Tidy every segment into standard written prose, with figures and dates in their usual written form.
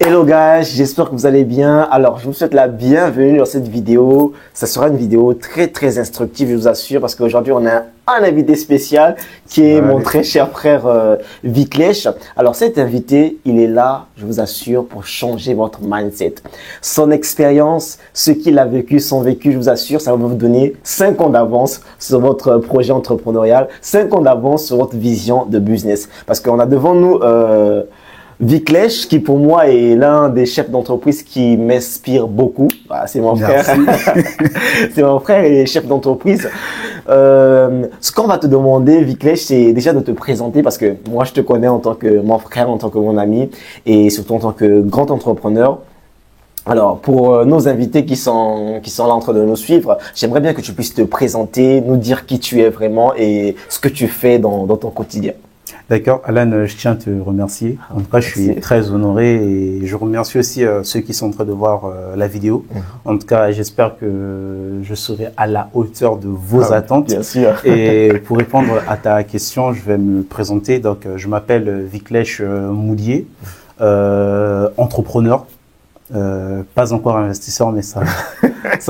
Hello guys, j'espère que vous allez bien. Alors, je vous souhaite la bienvenue dans cette vidéo. Ça sera une vidéo très instructive, je vous assure, parce qu'aujourd'hui, on a un invité spécial qui est mon très cher frère Viklesh. Alors, cet invité, il est là, je vous assure, pour changer votre mindset. Son expérience, ce qu'il a vécu, son vécu, je vous assure, ça va vous donner 5 ans d'avance sur votre projet entrepreneurial, 5 ans d'avance sur votre vision de business. Parce qu'on a devant nous Viklesh, qui pour moi est l'un des chefs d'entreprise qui m'inspire beaucoup. Voilà, c'est mon frère. C'est mon frère et chef d'entreprise. Ce qu'on va te demander, Viklesh, c'est déjà de te présenter parce que moi, je te connais en tant que mon frère, en tant que mon ami et surtout en tant que grand entrepreneur. Alors, pour nos invités qui sont là en train de nous suivre, j'aimerais bien que tu puisses te présenter, nous dire qui tu es vraiment et ce que tu fais dans ton quotidien. D'accord, Alan, je tiens à te remercier. En tout cas, je suis très honoré et je remercie aussi ceux qui sont en train de voir la vidéo. En tout cas, j'espère que je serai à la hauteur de vos attentes. Bien sûr. Et pour répondre à ta question, je vais me présenter. Donc, je m'appelle Viklesh Moulier, entrepreneur. Pas encore investisseur, mais ça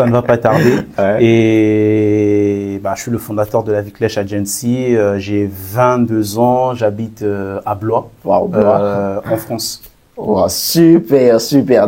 ne va pas tarder. Ouais. Et je suis le fondateur de la Viklesh Agency. J'ai 22 ans, j'habite à Blois, en France. Wow, super.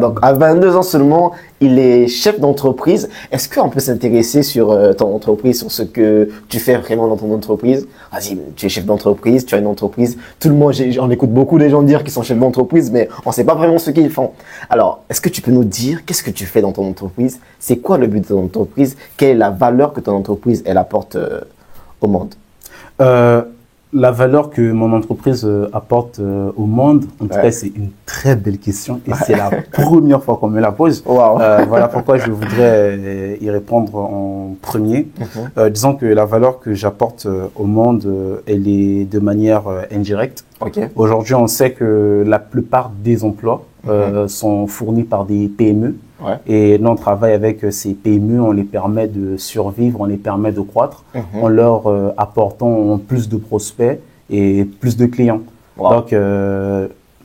Donc, à 22 ans seulement, il est chef d'entreprise. Est-ce qu'on peut s'intéresser sur ton entreprise, sur ce que tu fais vraiment dans ton entreprise? Vas-y, tu es chef d'entreprise, tu as une entreprise. Tout le monde, on écoute beaucoup les gens dire qu'ils sont chefs d'entreprise, mais on ne sait pas vraiment ce qu'ils font. Alors, est-ce que tu peux nous dire qu'est-ce que tu fais dans ton entreprise? C'est quoi le but de ton entreprise? Quelle est la valeur que ton entreprise, elle apporte au monde? La valeur que mon entreprise apporte au monde, en tout cas, c'est une très belle question et c'est la première fois qu'on me la pose. Wow. Voilà pourquoi je voudrais y répondre en premier. Disons que la valeur que j'apporte au monde, elle est de manière indirecte. Aujourd'hui, on sait que la plupart des emplois sont fournis par des PME. Et nous, on travaille avec ces PME, on les permet de survivre, on les permet de croître, en leur apportant plus de prospects et plus de clients. Donc,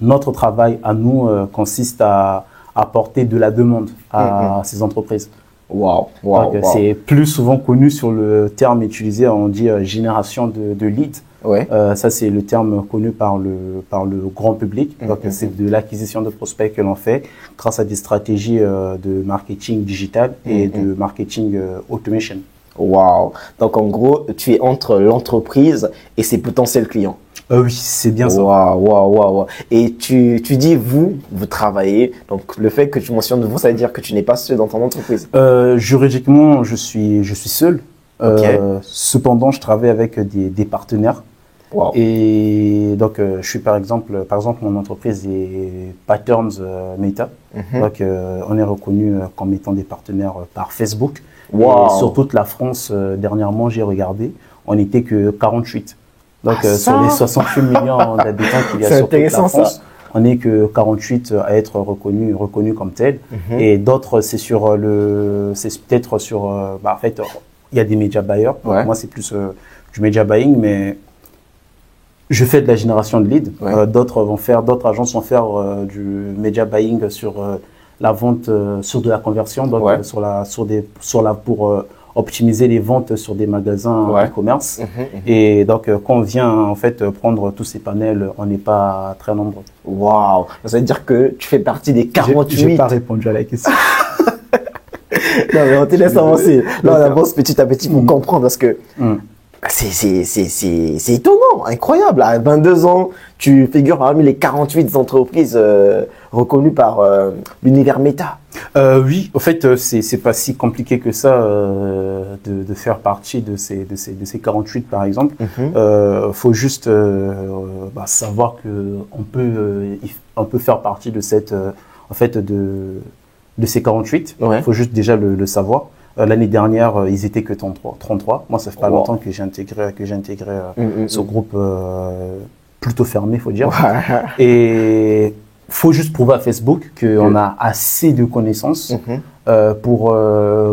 notre travail à nous consiste à apporter de la demande à ces entreprises. C'est plus souvent connu sur le terme utilisé, on dit génération de leads. Ça, c'est le terme connu par le grand public. Donc, c'est de l'acquisition de prospects que l'on fait grâce à des stratégies de marketing digital et de marketing automation. Wow. Donc, en gros, tu es entre l'entreprise et ses potentiels clients. Oui, c'est bien ça. Wow. Et tu dis vous travaillez. Donc, le fait que tu mentionnes vous, ça veut dire que tu n'es pas seul dans ton entreprise. Juridiquement, je suis seul. Cependant, je travaille avec des partenaires. Et donc, je suis par exemple, mon entreprise est Patterns Meta. Donc, on est reconnu comme étant des partenaires par Facebook. Et sur toute la France, dernièrement, j'ai regardé, on n'était que 48. Donc, sur les 68 millions d'habitants qu'il y a sur toute la France, on n'est que 48 à être reconnus comme tel. Et d'autres, c'est peut-être sur, en fait, il y a des média buyers. Moi, c'est plus du media buying, mais je fais de la génération de leads. D'autres agences vont faire du media buying sur la vente, sur de la conversion, donc pour optimiser les ventes sur des magasins e-commerce. Et donc, quand on vient en fait prendre tous ces panels, on n'est pas très nombreux. Wow. Ça veut dire que tu fais partie des 48. J'ai pas répondu à la question. Non, mais on te laisse avancer. Là, on avance petit à petit pour comprendre parce que c'est étonnant, incroyable. À 22 ans, tu figures parmi les 48 entreprises reconnues par l'univers Meta. Oui, en fait, c'est pas si compliqué que ça de faire partie de ces 48 par exemple. Faut juste savoir que on peut faire partie de cette de ces 48. Faut juste déjà le savoir. L'année dernière, ils étaient que 33. Moi, ça fait pas longtemps que j'ai intégré ce groupe plutôt fermé, faut dire. Et faut juste prouver à Facebook qu'on a assez de connaissances pour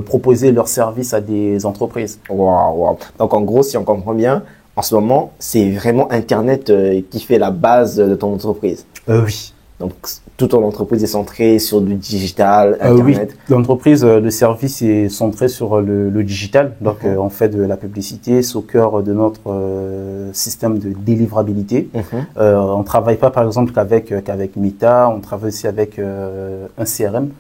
proposer leurs services à des entreprises. Donc, en gros, si on comprend bien, en ce moment, c'est vraiment Internet qui fait la base de ton entreprise. Oui. Donc, toute ton entreprise est centrée sur du digital, Internet? Oui, l'entreprise, le service est centré sur le digital. Donc, on fait de la publicité, c'est au cœur de notre système de délivrabilité. On travaille pas, par exemple, qu'avec Meta, on travaille aussi avec un CRM,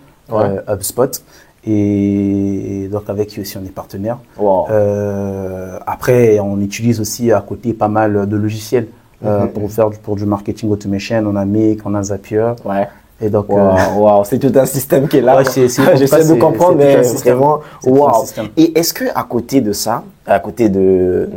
HubSpot. Et donc avec qui aussi on est partenaire. Wow. Après, on utilise aussi à côté pas mal de logiciels pour du marketing automation. On a Make, on a Zapier. Ouais. Et donc, c'est tout un système qui est là. Ouais, j'essaie de comprendre, mais vraiment, wow. Et est-ce que à côté de ça, à côté de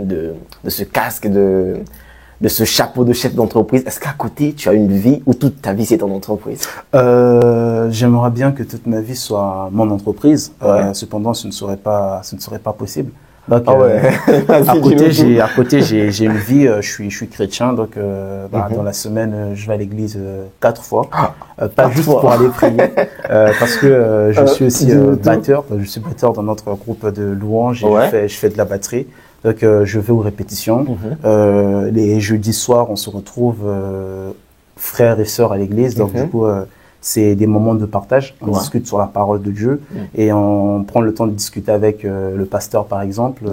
ce casque, de ce chapeau de chef d'entreprise, est-ce qu'à côté, tu as une vie où toute ta vie, c'est ton entreprise? J'aimerais bien que toute ma vie soit mon entreprise. Cependant, ce ne serait pas possible. Donc, à côté, j'ai une vie, je suis chrétien, donc, dans la semaine, je vais à l'église 4 fois. Pas juste pour aller prier, parce que je suis aussi batteur. Je suis batteur dans notre groupe de louanges et je fais de la batterie. Donc, je vais aux répétitions. Les jeudis soirs, on se retrouve frères et sœurs à l'église. Donc, du coup, c'est des moments de partage. On discute sur la parole de Dieu et on prend le temps de discuter avec le pasteur, par exemple,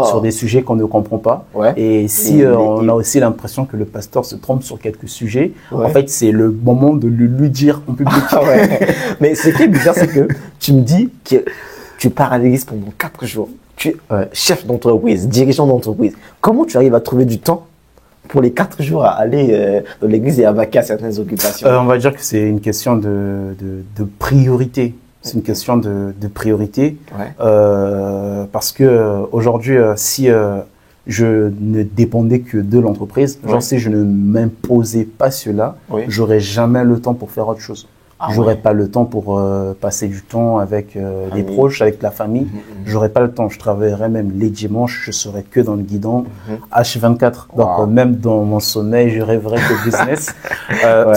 sur des sujets qu'on ne comprend pas. Et si on a aussi l'impression que le pasteur se trompe sur quelques sujets, en fait, c'est le moment de lui dire en public. Mais ce qui est bizarre, c'est que tu me dis que tu pars à l'église pendant 4 jours. Tu es chef d'entreprise, dirigeant d'entreprise. Comment tu arrives à trouver du temps pour les 4 jours à aller dans l'église et à vaquer à certaines occupations? On va dire que c'est une question de priorité. C'est une question de priorité. Parce que aujourd'hui, si je ne dépendais que de l'entreprise, si je ne m'imposais pas cela, j'aurais jamais le temps pour faire autre chose. J'aurais pas le temps pour passer du temps avec les proches, avec la famille. J'aurais pas le temps. Je travaillerais même les dimanches. Je serais que dans le guidon H24. Donc même dans mon sommeil, je rêverais de business.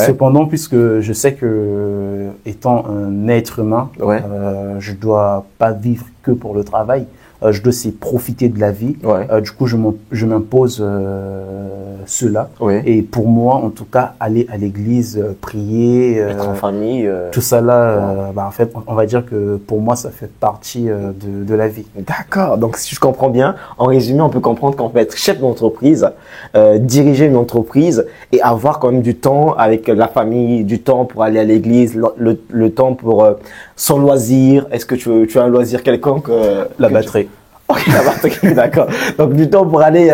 Cependant, puisque je sais que étant un être humain, je dois pas vivre que pour le travail. Je dois aussi profiter de la vie. Du coup, je m'impose cela. Et pour moi, en tout cas, aller à l'église, prier, être en famille, tout ça là, en fait, on va dire que pour moi, ça fait partie de la vie. D'accord. Donc, si je comprends bien, en résumé, on peut comprendre qu'on peut être chef d'entreprise, diriger une entreprise et avoir quand même du temps avec la famille, du temps pour aller à l'église, le temps pour son loisir. Est-ce que tu as un loisir quelconque? La batterie. Ok, la batterie, d'accord. Donc du temps pour aller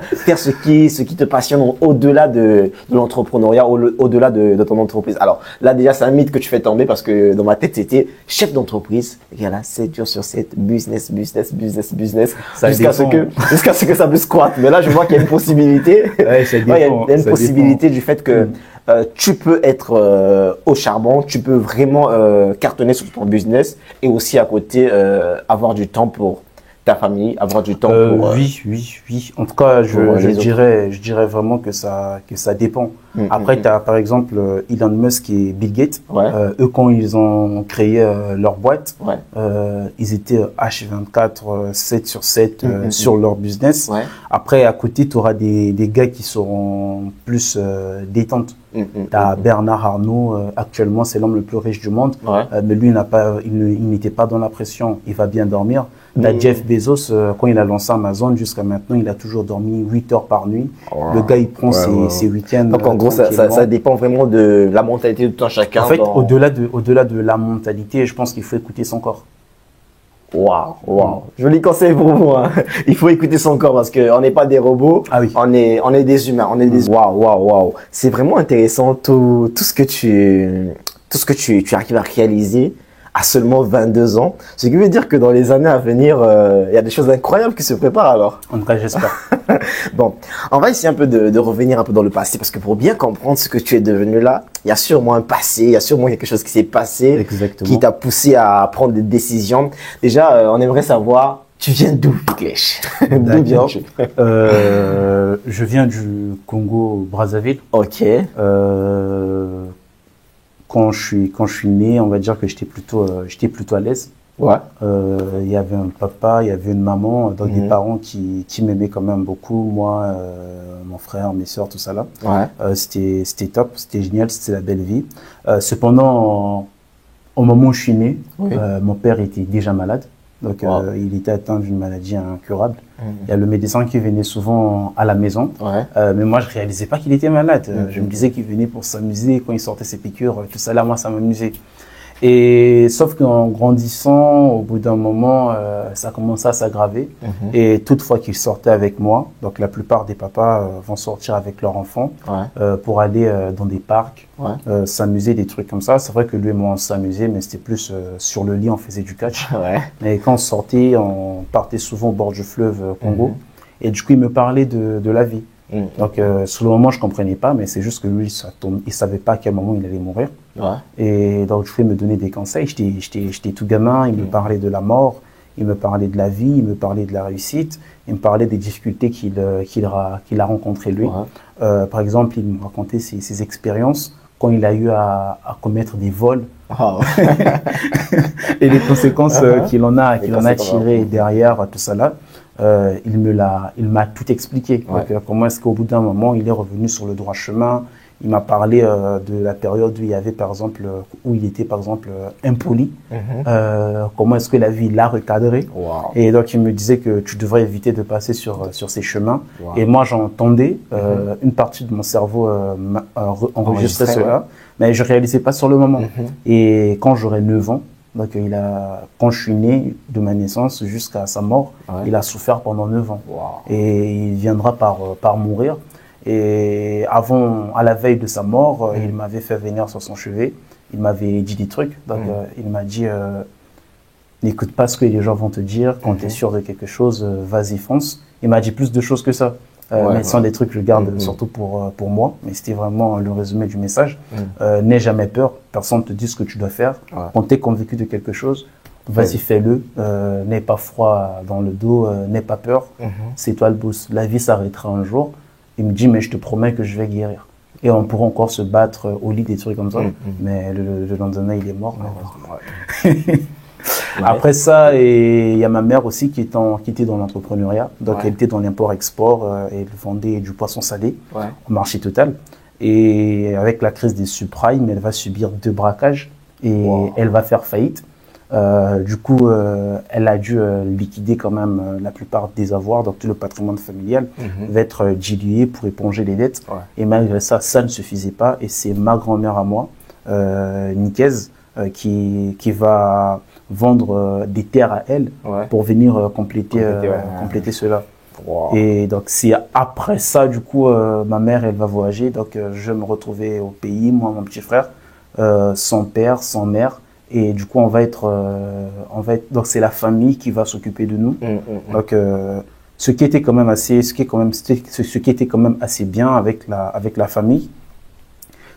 faire ce qui te passionne au-delà de l'entrepreneuriat, au-delà de ton entreprise. Alors là déjà, c'est un mythe que tu fais tomber parce que dans ma tête, c'était chef d'entreprise. Et là, 7 jours sur 7, business. Jusqu'à ce que ça me squatte. Mais là, je vois qu'il y a une possibilité. Il y a une possibilité du fait que tu peux être au charbon, tu peux vraiment cartonner sur ton business et aussi à côté avoir du temps pour ta famille, avoir du temps pour… Oui. En tout cas, je dirais vraiment que ça dépend. Après, tu as par exemple Elon Musk et Bill Gates. Eux, quand ils ont créé leur boîte, ils étaient H24, 7 sur 7 sur leur business. Après, à côté, tu auras des gars qui seront plus détente. Tu as Bernard Arnault, actuellement, c'est l'homme le plus riche du monde. Mais lui, il n'était pas dans la pression. Il va bien dormir. T'as Jeff Bezos, quand il a lancé Amazon, jusqu'à maintenant, il a toujours dormi 8 heures par nuit. Le gars, il prend ses week-ends. Donc, en gros, ça dépend vraiment de la mentalité de tout un chacun. En fait, au-delà de la mentalité, je pense qu'il faut écouter son corps. Waouh. Joli conseil pour vous. Hein. Il faut écouter son corps parce qu'on n'est pas des robots. On est des humains. Waouh. C'est vraiment intéressant tout ce que tu arrives à réaliser à seulement 22 ans. Ce qui veut dire que dans les années à venir, il y a des choses incroyables qui se préparent alors. En tout cas, j'espère. Bon, on va essayer un peu de revenir un peu dans le passé parce que pour bien comprendre ce que tu es devenu là, il y a sûrement un passé, il y a sûrement quelque chose qui s'est passé qui t'a poussé à prendre des décisions. Déjà, on aimerait savoir, tu viens d'où, Clèche? D'où viens-tu? Je viens du Congo-Brazzaville. Ok. Quand je suis né, on va dire que j'étais plutôt à l'aise. Ouais. Il y avait un papa, il y avait une maman, donc des parents qui m'aimaient quand même beaucoup, moi, mon frère, mes sœurs, tout ça là. Ouais. C'était top, c'était génial, c'était la belle vie. Cependant, au moment où je suis né, mon père était déjà malade. Donc, il était atteint d'une maladie incurable. Il y a le médecin qui venait souvent à la maison. Mais moi, je réalisais pas qu'il était malade. Je me disais qu'il venait pour s'amuser. Quand il sortait ses piqûres, tout ça là, moi, ça m'amusait. Et sauf qu'en grandissant, au bout d'un moment, ça commençait à s'aggraver. Et toutefois qu'il sortait avec moi, donc la plupart des papas vont sortir avec leurs enfants pour aller dans des parcs, s'amuser, des trucs comme ça. C'est vrai que lui et moi, on s'amusait, mais c'était plus sur le lit, on faisait du catch. Et quand on sortait, on partait souvent au bord du fleuve Congo. Et du coup, il me parlait de la vie. Donc, sur le moment, je comprenais pas, mais c'est juste que lui, il savait pas à quel moment il allait mourir. Et donc, je voulais me donner des conseils. J'étais tout gamin, il me parlait de la mort, il me parlait de la vie, il me parlait de la réussite, il me parlait des difficultés qu'il a rencontrées lui. Par exemple, il me racontait ses expériences quand il a eu à commettre des vols. Et les conséquences qu'il en a tirées derrière tout ça là. Il m'a tout expliqué. Donc, comment est-ce qu'au bout d'un moment, il est revenu sur le droit chemin. Il m'a parlé de la période où il y avait, par exemple, où il était, par exemple, impoli. Comment est-ce que la vie l'a recadré. Et donc, il me disait que tu devrais éviter de passer sur ces chemins. Et moi, j'entendais une partie de mon cerveau enregistrer cela, mais je réalisais pas sur le moment. Et quand j'aurai 9 ans, donc, quand je suis né, de ma naissance jusqu'à sa mort, il a souffert pendant 9 ans. Et il viendra par mourir. Et à la veille de sa mort, il m'avait fait venir sur son chevet. Il m'avait dit des trucs. Donc, il m'a dit, n'écoute pas ce que les gens vont te dire. Quand tu es sûr de quelque chose, vas-y, fonce. Il m'a dit plus de choses que ça. Mais ce sont des trucs que je garde surtout pour moi. Mais c'était vraiment le résumé du message. N'aie jamais peur. Personne ne te dit ce que tu dois faire. Quand tu es convaincu de quelque chose, vas-y, fais-le. N'aie pas froid dans le dos. N'aie pas peur. C'est toi le boss. La vie s'arrêtera un jour. Il me dit, mais je te promets que je vais guérir. Et on pourra encore se battre au lit, des trucs comme ça. Mais le lendemain, il est mort. Après ça, il y a ma mère aussi qui était dans l'entrepreneuriat. Donc, elle était dans l'import-export. Elle vendait du poisson salé au marché total. Et avec la crise des subprimes, elle va subir 2 braquages et elle va faire faillite. Du coup, elle a dû liquider quand même la plupart des avoirs, donc tout le patrimoine familial va être dilué pour éponger les dettes. Et malgré ça, ça ne suffisait pas. Et c'est ma grand-mère à moi, Nicaise, qui va vendre des terres à elle pour venir compléter cela. Et donc, c'est après ça, du coup, ma mère, elle va voyager. Donc, je vais me retrouver au pays, moi, mon petit frère, sans père, sans mère. Et du coup, donc c'est la famille qui va s'occuper de nous. Donc, ce qui était quand même assez bien avec la famille,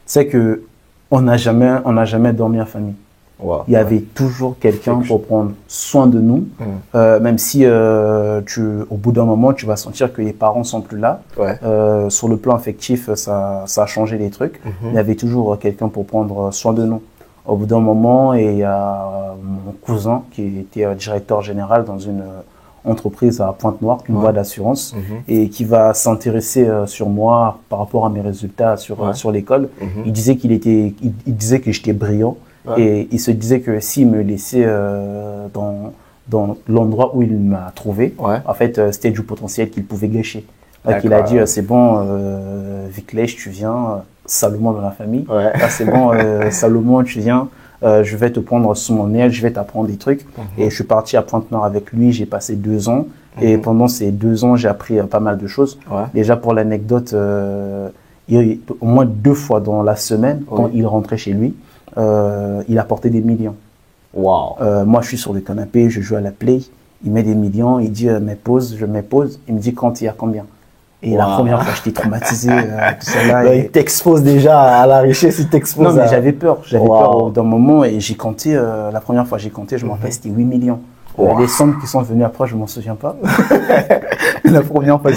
c'est que on n'a jamais dormi en famille. Il y avait toujours quelqu'un pour prendre soin de nous, même si au bout d'un moment, tu vas sentir que les parents sont plus là. Sur le plan affectif, ça a changé les trucs. Il y avait toujours quelqu'un pour prendre soin de nous. Au bout d'un moment, il y a mon cousin qui était directeur général dans une entreprise à Pointe-Noire, une boîte d'assurance, et qui va s'intéresser sur moi par rapport à mes résultats sur l'école. Il disait il disait que j'étais brillant, et il se disait que s'il me laissait dans l'endroit où il m'a trouvé, en fait, c'était du potentiel qu'il pouvait gâcher. Donc, il a dit, c'est bon, Viclèche, tu viens, Salomon dans la famille. C'est bon, Salomon, tu viens, je vais te prendre sous mon aile, je vais t'apprendre des trucs. Et je suis parti à Pointe-Noire avec lui, j'ai passé 2 ans. Et pendant ces 2 ans, j'ai appris pas mal de choses. Déjà, pour l'anecdote, au moins 2 fois dans la semaine, quand il rentrait chez lui, il apportait des millions. Moi, je suis sur le canapé, je joue à la play, il met des millions, il dit mets pause, je mets pause. Il me dit quand il y a combien. Et la première fois, j'étais traumatisé, tout ça là. Il t'expose déjà à la richesse, il t'expose. Non, mais j'avais peur d'un moment et j'ai compté, la première fois j'ai compté, je me rappelle, c'était 8 millions. Les sommes qui sont venues après, je m'en souviens pas. La première fois,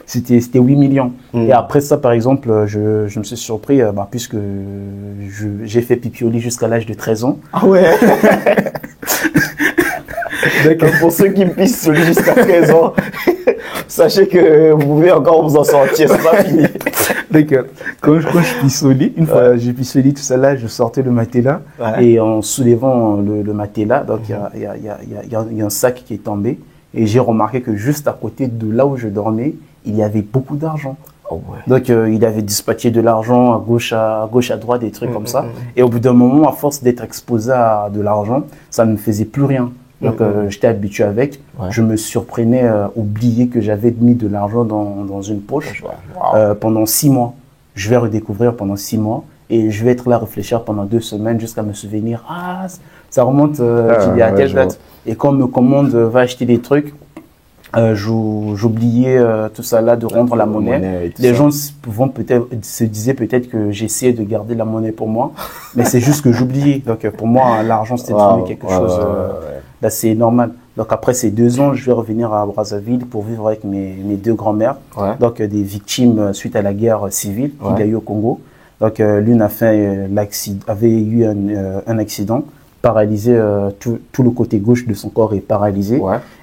c'était 8 millions. Et après ça, par exemple, je me suis surpris, puisque j'ai fait pipi au lit jusqu'à l'âge de 13 ans. Donc, pour ceux qui me pissent jusqu'à présent, sachez que vous pouvez encore vous en sortir, c'est pas fini. Donc, quand je pissoli, une fois j'ai pissoli tout ça là, je sortais le matelas et en soulevant le matelas, donc il y a un sac qui est tombé et j'ai remarqué que juste à côté de là où je dormais, il y avait beaucoup d'argent. Oh ouais. Donc il avait dispatché de l'argent à gauche, à droite, des trucs comme ça. Et au bout d'un moment, à force d'être exposé à de l'argent, ça ne me faisait plus rien. Donc j'étais habitué avec. Je me surprenais oublier que j'avais mis de l'argent dans une poche pendant 6 mois. Je vais redécouvrir pendant 6 mois et je vais être là à réfléchir pendant 2 semaines jusqu'à me souvenir. Ah, ça remonte qu'il y a telle date. Et quand on me commande, va acheter des trucs, j'oubliais tout ça là de rendre la monnaie. Les gens se disaient peut-être que j'essayais de garder la monnaie pour moi, mais c'est juste que j'oubliais. Donc pour moi, l'argent c'était devenu quelque chose d'assez normal. Donc après ces 2 ans, je vais revenir à Brazzaville pour vivre avec mes 2 grands-mères, donc des victimes suite à la guerre civile qu'il y a eu au Congo. Donc l'une avait eu un accident, paralysé, tout le côté gauche de son corps est paralysé.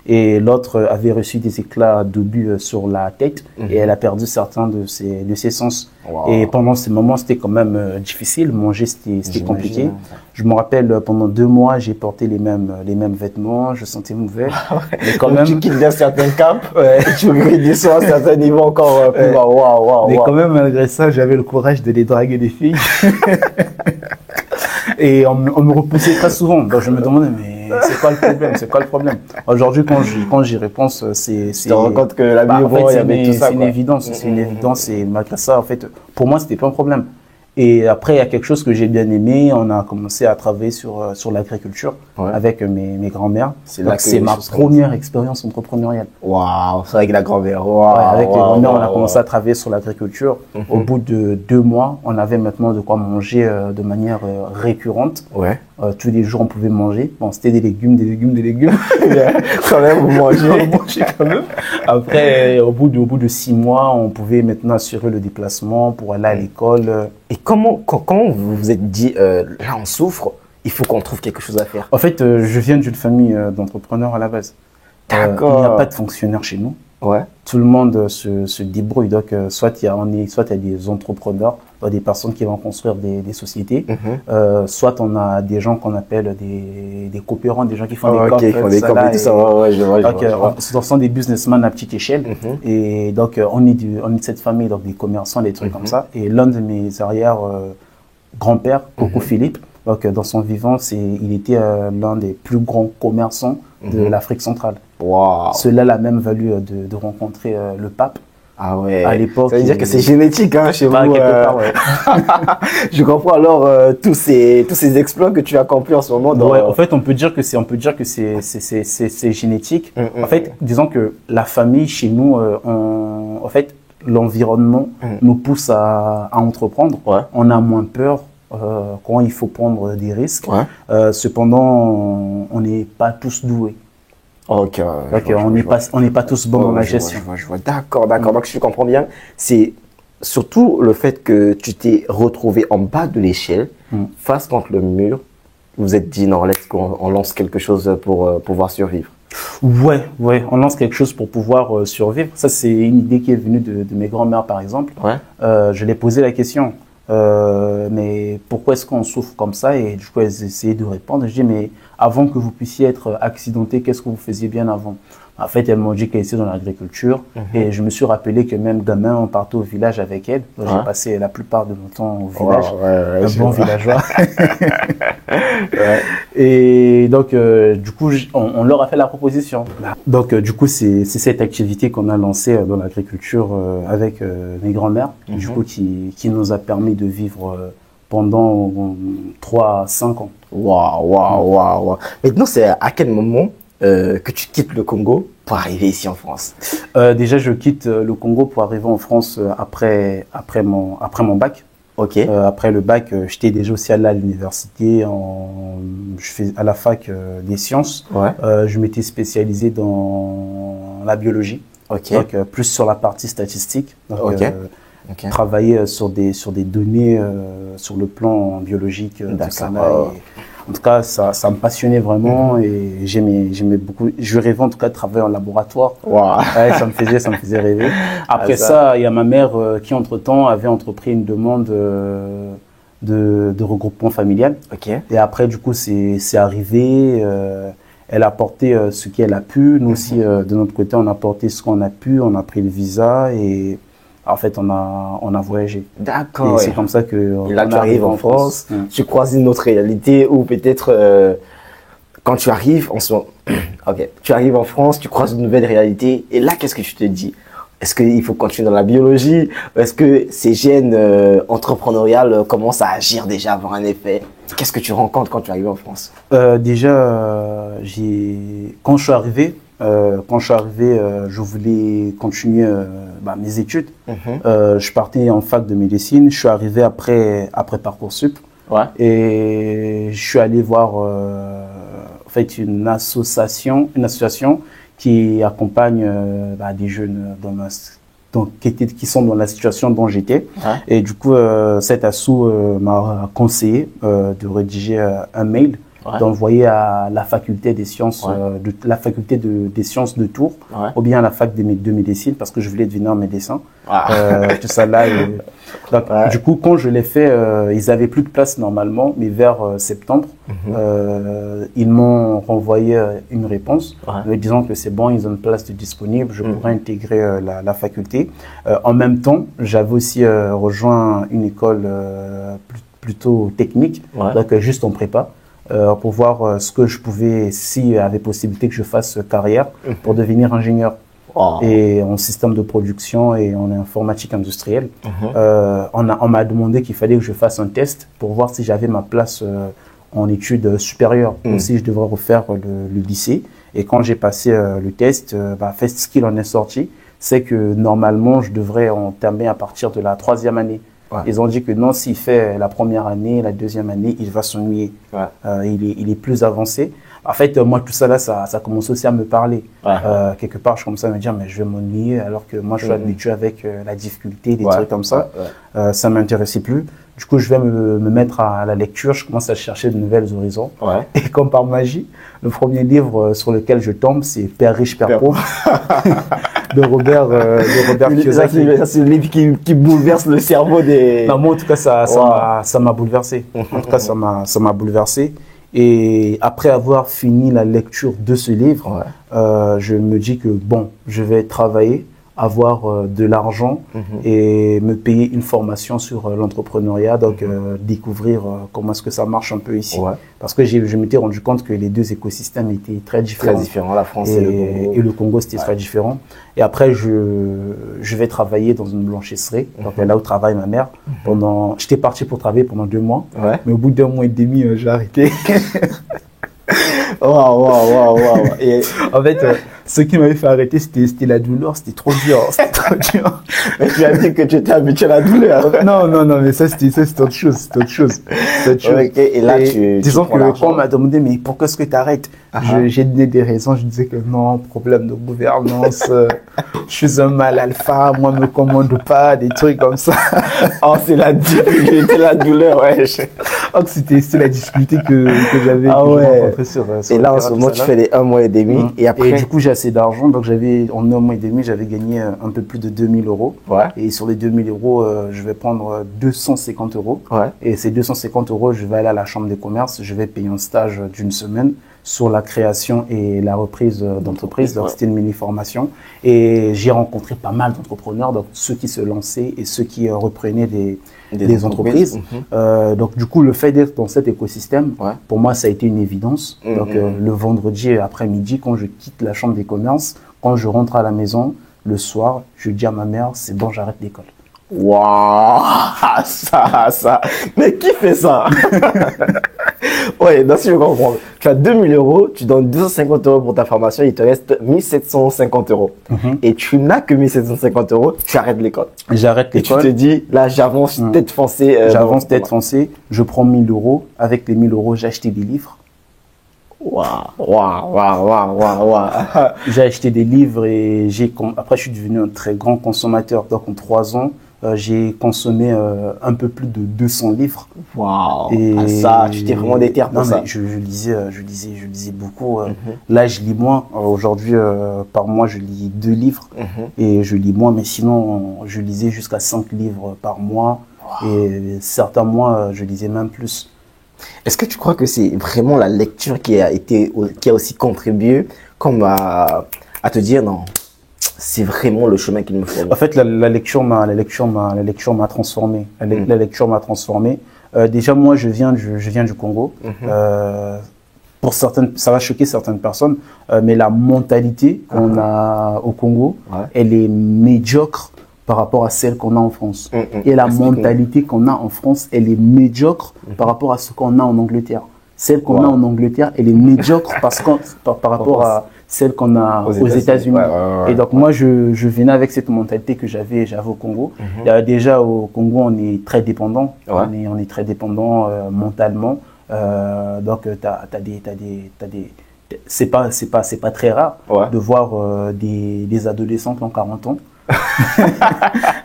Et l'autre avait reçu des éclats d'obus sur la tête et elle a perdu certains de ses sens. Et pendant ces moments, c'était quand même difficile. Manger, c'était compliqué. Je me rappelle, pendant 2 mois, j'ai porté les mêmes vêtements. Je sentais mauvais. Mais quand même, tu quittes d'un certain cap et tu redescends à un certain niveau encore plus bas. Mais quand même, malgré ça, j'avais le courage de les draguer des filles. Et on me repoussait très souvent. Donc je me demandais, mais c'est quoi le problème? Aujourd'hui, quand j'y réponse, c'est. Tu te rends compte que la vie c'est une évidence. C'est une évidence. Et malgré ça, en fait, pour moi, c'était pas un problème. Et après, il y a quelque chose que j'ai bien aimé. On a commencé à travailler sur l'agriculture avec mes grands-mères. C'est ma première expérience entrepreneuriale. Waouh, c'est avec la grand-mère. Avec les grands-mères, on a commencé à travailler sur l'agriculture. Au bout de 2 mois, on avait maintenant de quoi manger de manière récurrente. Tous les jours, on pouvait manger. Bon, c'était des légumes. Quand même, vous mangez. On mangeait quand même. Après, au bout de 6 mois, on pouvait maintenant assurer le déplacement pour aller à l'école. Et comment vous vous êtes dit, là on souffre, il faut qu'on trouve quelque chose à faire? En fait, je viens d'une famille d'entrepreneurs à la base. D'accord. Il n'y a pas de fonctionnaires chez nous. Tout le monde se débrouille. Donc, soit il y a des entrepreneurs, des personnes qui vont construire des sociétés, soit on a des gens qu'on appelle des coopérants, des gens qui font des coopérants, tout ça. Donc, ce sont des businessmen à petite échelle. Et donc, on est de cette famille, donc des commerçants, des trucs comme ça. Et l'un de mes arrière-grands-pères, Coco Philippe, donc, dans son vivant, il était l'un des plus grands commerçants de l'Afrique centrale. Cela l'a même valu de rencontrer le pape. Ah ouais. À l'époque. Ça veut dire que c'est génétique, hein, chez vous. Je comprends alors tous ces exploits que tu as accomplis en ce moment. En fait, on peut dire que c'est génétique. En fait, disons que la famille chez nous, en fait, l'environnement nous pousse à entreprendre. On a moins peur. Quand il faut prendre des risques. Cependant, on n'est pas tous doués. On n'est pas tous bons dans la gestion. Je vois. D'accord. Donc, je comprends bien. C'est surtout le fait que tu t'es retrouvé en bas de l'échelle, face contre le mur. Vous êtes dit, non, on lance quelque chose pour pouvoir survivre. Ouais, on lance quelque chose pour pouvoir survivre. Ça, c'est une idée qui est venue de mes grands-mères, par exemple. Je leur ai posé la question. Mais pourquoi est-ce qu'on souffre comme ça? Et du coup, elles essayaient de répondre. Je dis, mais avant que vous puissiez être accidenté, qu'est-ce que vous faisiez bien avant? En fait, elles m'ont dit qu'elles étaient dans l'agriculture. Et je me suis rappelé que même gamin, on partait au village avec elles. J'ai passé la plupart de mon temps au village. Un bon villageois. Et donc, du coup, on leur a fait la proposition. Donc, du coup, c'est cette activité qu'on a lancée dans l'agriculture avec mes grands-mères, du coup, qui nous a permis de vivre pendant 3 à 5 ans. Waouh. Maintenant, c'est à quel moment que tu quittes le Congo pour arriver ici en France? Déjà, je quitte le Congo pour arriver en France après mon bac. Après le bac, j'étais déjà aussi allé à l'université, je fais à la fac des sciences. Je m'étais spécialisé dans la biologie, donc plus sur la partie statistique. Donc, travailler sur des données sur le plan biologique. En tout cas, ça me passionnait vraiment et j'aimais beaucoup. Je rêvais en tout cas de travailler en laboratoire. Wow. Ouais, ça me faisait rêver. Après ça, il y a ma mère qui entre-temps avait entrepris une demande de regroupement familial. Okay. Et après, du coup, c'est arrivé. Elle a apporté ce qu'elle a pu. Nous aussi, de notre côté, on a apporté ce qu'on a pu. On a pris le visa et en fait, on a voyagé. D'accord. Et c'est comme ça que. Et là, tu arrives en France, tu croises une autre réalité ou peut-être quand tu arrives tu arrives en France, tu croises une nouvelle réalité. Et là, qu'est-ce que tu te dis? Est-ce qu'il faut continuer dans la biologie? Est-ce que ces gènes entrepreneuriales commencent à agir déjà, avoir un effet? Qu'est-ce que tu rencontres quand tu arrives en France? Déjà, quand je suis arrivé, je voulais continuer mes études. Je partais en fac de médecine. Je suis arrivé après Parcoursup. Ouais. Et je suis allé voir en fait une association qui accompagne des jeunes qui sont dans la situation dont j'étais. Ouais. Et du coup, cet asso m'a conseillé de rédiger un mail, ouais, d'envoyer à la faculté des sciences, ouais, des sciences de Tours, ouais, ou bien à la fac de médecine, parce que je voulais devenir médecin. Ouais. Tout ça là. Donc, ouais, du coup, quand je l'ai fait, ils avaient plus de place normalement, mais vers septembre, ils m'ont renvoyé une réponse, ouais, me disant que c'est bon, ils ont une place de disponible, je pourrais intégrer la faculté. En même temps, j'avais aussi rejoint une école plutôt technique, ouais, donc juste en prépa. Pour voir ce que je pouvais, s'il y avait possibilité que je fasse carrière pour devenir ingénieur. Oh. Et en système de production et en informatique industrielle. On m'a demandé qu'il fallait que je fasse un test pour voir si j'avais ma place en études supérieures ou si je devrais refaire le lycée. Et quand j'ai passé le test, ce qu'il en est sorti, c'est que normalement, je devrais entamer à partir de la 3e année. Ouais. Ils ont dit que non, s'il fait la première année, la 2e année, il va s'ennuyer. Ouais. Il est plus avancé. En fait, moi, tout ça là, ça commence aussi à me parler. Ouais. Quelque part, je commence à me dire, mais je vais m'ennuyer alors que moi, je suis habitué avec la difficulté, des trucs comme ça. Ouais. Ça m'intéressait plus. Du coup, je vais me mettre à la lecture. Je commence à chercher de nouvelles horizons. Ouais. Et comme par magie, le premier livre sur lequel je tombe, c'est Père riche, Père pauvre. de Robert Kiyosaki. C'est le livre qui bouleverse le cerveau des... Non, moi, en tout cas, ça m'a bouleversé. En tout cas, ça m'a bouleversé. Et après avoir fini la lecture de ce livre, ouais, je me dis que bon, je vais travailler, avoir de l'argent et me payer une formation sur l'entrepreneuriat, donc découvrir comment est-ce que ça marche un peu ici. Ouais. Parce que je m'étais rendu compte que les deux écosystèmes étaient très différents. Très différents, la France et le Congo. Et le Congo, c'était très différent. Et après, je vais travailler dans une blanchisserie, donc là où travaille ma mère. J'étais parti pour travailler pendant 2 mois, ouais, mais au bout d'1 mois et demi, j'ai arrêté. Wow. Et en fait, ce qui m'avait fait arrêter, c'était la douleur, c'était trop dur. Mais tu as dit que tu étais habitué à la douleur. Non, mais ça, c'était autre chose. Okay, et là, disons que quand on m'a demandé, mais pourquoi est-ce que tu arrêtes? J'ai donné des raisons, je disais que non, problème de gouvernance, je suis un mal alpha, moi, me commande pas, des trucs comme ça. Oh, c'est la difficulté, la douleur, ouais. Donc, c'était la difficulté que j'avais rencontrée sur et là, en ce moment, tu fais les 1 mois et demi. Et après. Et du coup, j'ai assez d'argent. Donc, en 1 mois et demi, j'avais gagné un peu plus de 2000 €. Ouais. Et sur les 2000 €, je vais prendre 250 €. Ouais. Et ces 250 €, je vais aller à la chambre des commerces. Je vais payer un stage d'1 semaine sur la création et la reprise d'entreprise. Donc, c'était une mini-formation. Et j'ai rencontré pas mal d'entrepreneurs, donc ceux qui se lançaient et ceux qui reprenaient des entreprises. Donc, du coup, le fait d'être dans cet écosystème, ouais, pour moi, ça a été une évidence. Donc, le vendredi après-midi, quand je quitte la chambre des commerces, quand je rentre à la maison, le soir, je dis à ma mère, c'est bon, j'arrête l'école. Waouh, ça. Mais qui fait ça? Ouais, donc si je comprends. Tu as 2000 €, tu donnes 250 € pour ta formation, il te reste 1750 €. Et tu n'as que 1750 €, tu arrêtes l'école. J'arrête l'école. Et tu te dis, là, j'avance tête foncée. J'avance tête foncée, je prends 1000 €. Avec les 1000 €, j'ai acheté des livres. Waouh. J'ai acheté des livres et après, je suis devenu un très grand consommateur. Donc, en 3 ans, j'ai consommé un peu plus de 200 livres. Waouh! Ça, tu t'es vraiment déter pour ça. Je lisais beaucoup. Là, je lis moins. Aujourd'hui, par mois, je lis 2 livres et je lis moins. Mais sinon, je lisais jusqu'à 5 livres par mois. Et certains mois, je lisais même plus. Est-ce que tu crois que c'est vraiment la lecture qui a aussi contribué comme à te dire non, c'est vraiment le chemin qu'il me faut? En fait, la lecture m'a transformé. La lecture m'a transformé. Déjà, moi, je viens du Congo. Pour certaines, ça va choquer certaines personnes, mais la mentalité qu'on a au Congo, elle est médiocre par rapport à celle qu'on a en France. Et la mentalité qu'on a en France, elle est médiocre par rapport à ce qu'on a en Angleterre. Celle qu'on a en Angleterre, elle est médiocre par rapport à celle qu'on a aux États-Unis. Et donc moi, je venais avec cette mentalité que j'avais au Congo. Déjà au Congo, on est très dépendant. On est très dépendant mentalement. Donc c'est pas très rare de voir des adolescents qui ont 40 ans.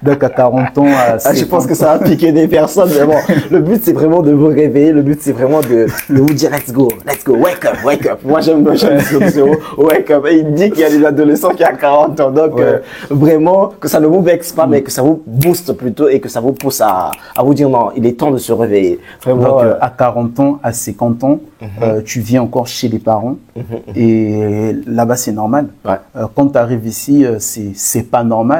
Donc à 40 ans, je pense que ça a piqué des personnes, mais bon, le but c'est vraiment de vous réveiller, le but c'est vraiment de vous dire let's go, wake up. Moi j'aime ce wake up. Et il dit qu'il y a des adolescents qui ont 40 ans, donc vraiment que ça ne vous vexe pas, mais que ça vous booste plutôt et que ça vous pousse à vous dire non, il est temps de se réveiller. Vraiment, donc à 40 ans, à 50 ans, tu vis encore chez les parents et là-bas c'est normal. Quand tu arrives ici, c'est pas normal.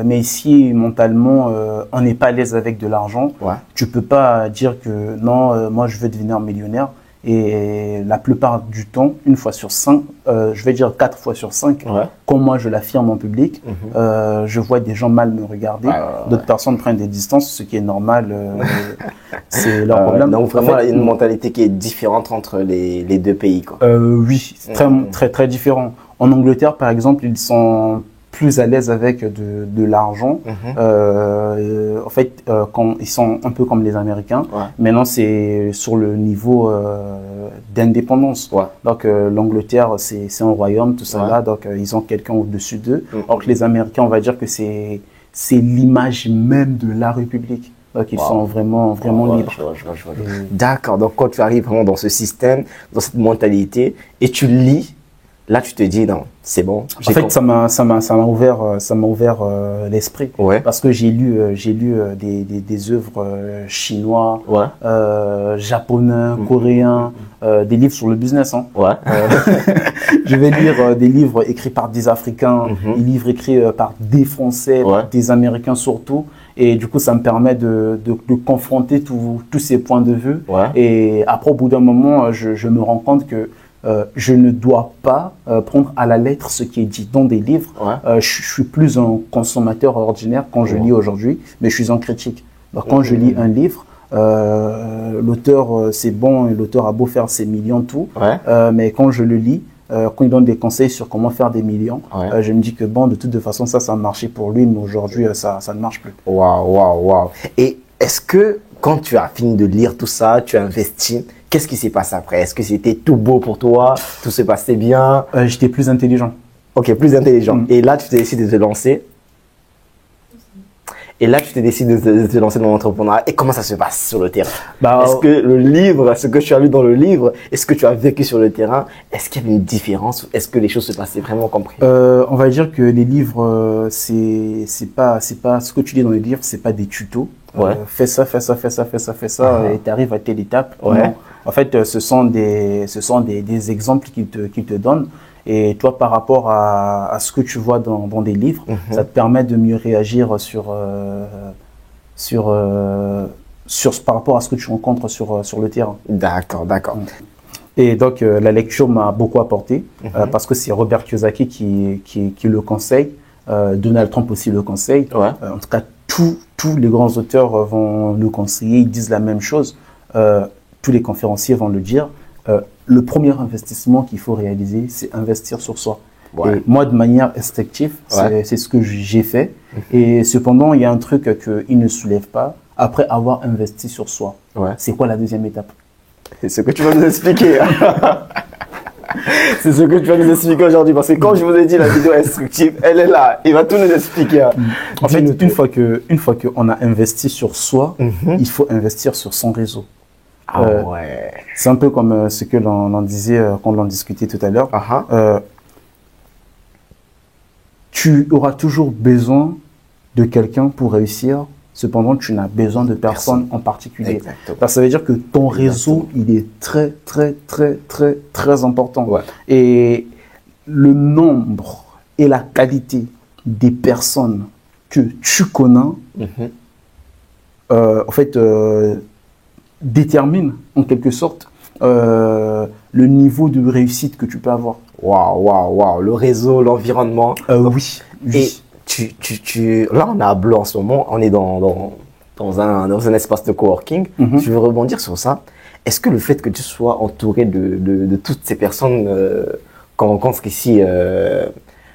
Mais ici, mentalement, on n'est pas à l'aise avec de l'argent. Tu peux pas dire que non, moi je veux devenir millionnaire. Et la plupart du temps, une fois sur 5, je vais dire 4 fois sur 5, comme moi je l'affirme en public, je vois des gens mal me regarder. D'autres personnes prennent des distances, ce qui est normal. C'est leur problème. Donc vraiment, il y a une mentalité qui est différente entre les deux pays, quoi. Oui, très différent. En Angleterre, par exemple, ils sont plus à l'aise avec de l'argent. En fait, quand ils sont un peu comme les Américains. Maintenant, c'est sur le niveau d'indépendance. Donc, l'Angleterre, c'est un royaume, tout ça là. Donc, ils ont quelqu'un au-dessus d'eux. Alors que les Américains, on va dire que c'est l'image même de la République. Donc, ils sont vraiment libres. D'accord. Donc, quand tu arrives vraiment dans ce système, dans cette mentalité, et tu lis, là, tu te dis non, c'est bon. En fait, ça m'a ouvert l'esprit. Parce que j'ai lu des œuvres chinois, japonais, coréens, des livres sur le business. Je vais lire des livres écrits par des Africains, des livres écrits par des Français, des Américains surtout. Et du coup, ça me permet de confronter tous ces points de vue. Et après, au bout d'un moment, je me rends compte que je ne dois pas prendre à la lettre ce qui est dit dans des livres. Je suis plus un consommateur ordinaire quand je lis aujourd'hui, mais je suis un critique. Donc, quand je lis un livre, l'auteur, c'est bon, l'auteur a beau faire ses millions, tout, mais quand je le lis, quand il donne des conseils sur comment faire des millions, je me dis que bon, de toute façon, ça a marché pour lui, mais aujourd'hui, ça ne marche plus. Waouh. Et est-ce que quand tu as fini de lire tout ça, tu as investi, qu'est-ce qui s'est passé après? Est-ce que c'était tout beau pour toi? Tout se passait bien? J'étais plus intelligent. Ok, plus intelligent. Et là, tu t'es décidé de te lancer. De te lancer dans l'entrepreneuriat. Et comment ça se passe sur le terrain? Est-ce que le livre, ce que tu as lu dans le livre, est-ce que tu as vécu sur le terrain? Est-ce qu'il y avait une différence? Est-ce que les choses se passaient vraiment comme prévu? On va dire que les livres, c'est pas ce que tu lis dans les livres, c'est pas des tutos. Fais ça, et tu arrives à telle étape. Non. En fait, ce sont des exemples qu'ils te donnent. Et toi, par rapport à ce que tu vois dans des livres, ça te permet de mieux réagir par rapport à ce que tu rencontres sur le terrain. D'accord. Et donc, la lecture m'a beaucoup apporté parce que c'est Robert Kiyosaki qui le conseille. Donald Trump aussi le conseille. En tout cas, tous les grands auteurs vont le conseiller, ils disent la même chose. Tous les conférenciers vont le dire. Le premier investissement qu'il faut réaliser, c'est investir sur soi. Et moi, de manière instinctive, c'est ce que j'ai fait. Et cependant, il y a un truc qu'il ne soulève pas. Après avoir investi sur soi, c'est quoi la deuxième étape? C'est ce que tu vas nous expliquer. C'est ce que tu vas nous expliquer aujourd'hui, parce que quand je vous ai dit la vidéo instructive, elle est là, il va tout nous expliquer. En fait, une fois qu'on a investi sur soi, il faut investir sur son réseau. Ouais. C'est un peu comme ce que l'on disait quand l'on discutait tout à l'heure. Tu auras toujours besoin de quelqu'un pour réussir. Cependant, tu n'as besoin de personne en particulier. Exactement. Parce que ça veut dire que ton réseau, il est très, très, très, très, très important. Ouais. Et le nombre et la qualité des personnes que tu connais, en fait, détermine en quelque sorte le niveau de réussite que tu peux avoir. Waouh. Le réseau, l'environnement. Oui. Et là, on est à Blois en ce moment, on est dans un espace de coworking. Je veux rebondir sur ça. Est-ce que le fait que tu sois entouré de toutes ces personnes qu'on rencontre ici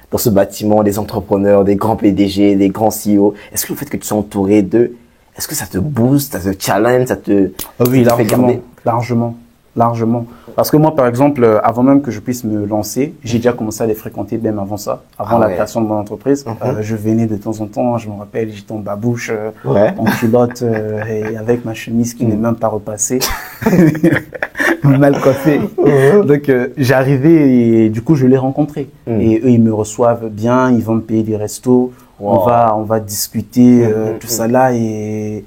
dans ce bâtiment, des entrepreneurs, des grands PDG, des grands CEO, est-ce que le fait que tu sois entouré d'eux, est-ce que ça te booste, ça te challenge, ça te... Oui, largement. Parce que moi, par exemple, avant même que je puisse me lancer, j'ai déjà commencé à les fréquenter même avant ça, avant la création de mon entreprise. Je venais de temps en temps, je me rappelle, j'étais en babouche, en culotte, et avec ma chemise qui n'est même pas repassée, mal coiffée. Donc, j'arrivais et du coup, je les rencontrais. Et eux, ils me reçoivent bien, ils vont me payer des restos, on va discuter, tout ça là, et...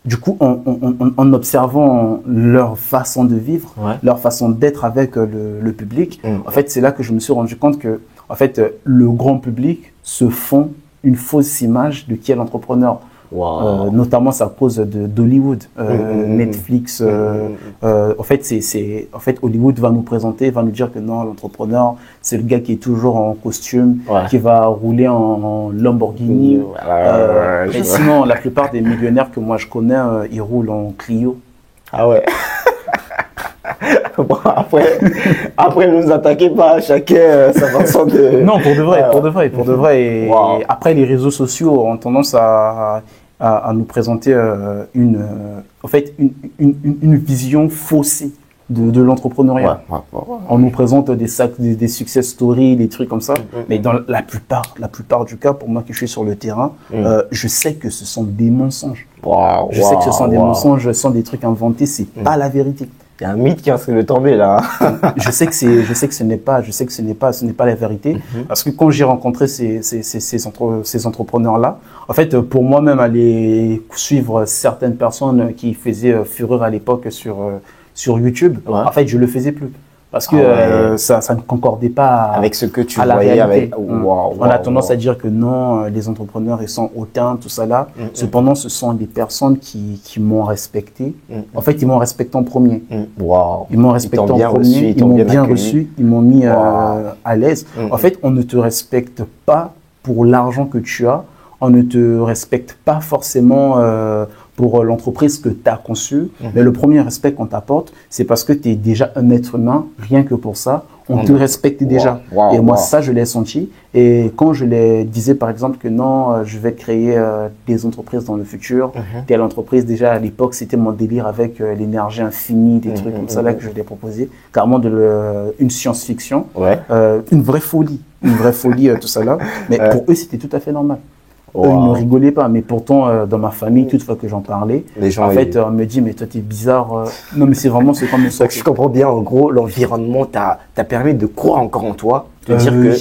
Du coup, en observant leur façon de vivre, leur façon d'être avec le public, en fait, c'est là que je me suis rendu compte que, en fait, le grand public se font une fausse image de qui est l'entrepreneur. Notamment, c'est à cause d'Hollywood, Netflix. En fait, Hollywood va nous présenter, va nous dire que non, l'entrepreneur, c'est le gars qui est toujours en costume, qui va rouler en Lamborghini. Mais sinon, la plupart des millionnaires que moi je connais, ils roulent en Clio. Ah ouais. Bon, après, ne nous attaquez pas, chacun sa façon de... Non, pour de vrai. Et après, les réseaux sociaux ont tendance à nous présenter une vision faussée de l'entrepreneuriat. On nous présente des success stories, des trucs comme ça. Mais dans la plupart du cas, pour moi qui suis sur le terrain, je sais que ce sont des mensonges. Je sais que ce sont des mensonges, ce sont des trucs inventés, c'est pas la vérité. Il y a un mythe qui est en train de tomber là. je sais que ce n'est pas la vérité. Parce que quand j'ai rencontré ces entrepreneurs-là, en fait, pour moi-même aller suivre certaines personnes qui faisaient fureur à l'époque sur YouTube, en fait, je le faisais plus. Parce que ça ne concordait pas avec ce que tu voyais. On a tendance à dire que non, les entrepreneurs, ils sont hautains, tout ça là. Cependant, ce sont des personnes qui m'ont respecté. En fait, ils m'ont respecté en premier. Ils m'ont respecté en premier, ils m'ont bien reçu, ils m'ont mis à l'aise. En fait, on ne te respecte pas pour l'argent que tu as. On ne te respecte pas forcément pour l'entreprise que tu as conçue. Mais le premier respect qu'on t'apporte, c'est parce que tu es déjà un être humain. Rien que pour ça, on te respecte déjà. Et moi, ça, je l'ai senti. Et quand je les disais, par exemple, que non, je vais créer des entreprises dans le futur, telle entreprise, déjà à l'époque, c'était mon délire avec l'énergie infinie, des trucs comme ça là que je l'ai proposé. Carrément une science-fiction, une vraie folie, tout ça là. Mais pour eux, c'était tout à fait normal. Eux, ils ne rigolaient pas, mais pourtant, dans ma famille, toute fois que j'en parlais, on me dit, mais toi, t'es bizarre. Non, mais c'est vraiment, c'est comme ça. Je comprends bien, en gros, l'environnement t'a permis de croire encore en toi, de dire que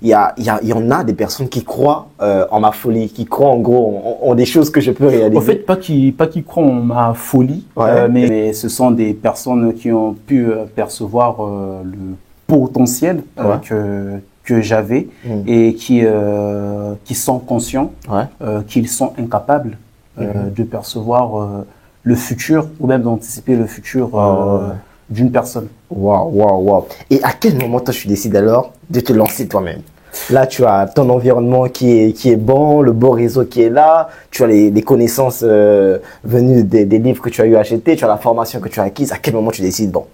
il y en a des personnes qui croient en ma folie, qui croient en gros en des choses que je peux réaliser. En fait, pas qui croient en ma folie, mais ce sont des personnes qui ont pu percevoir le potentiel que j'avais et qui sont conscients qu'ils sont incapables de percevoir le futur ou même d'anticiper le futur d'une personne. Waouh. Et à quel moment toi tu décides alors de te lancer toi-même? Là, tu as ton environnement qui est bon, le beau réseau qui est là, tu as les connaissances venues des livres que tu as eu à acheter, tu as la formation que tu as acquise. À quel moment tu décides, bon,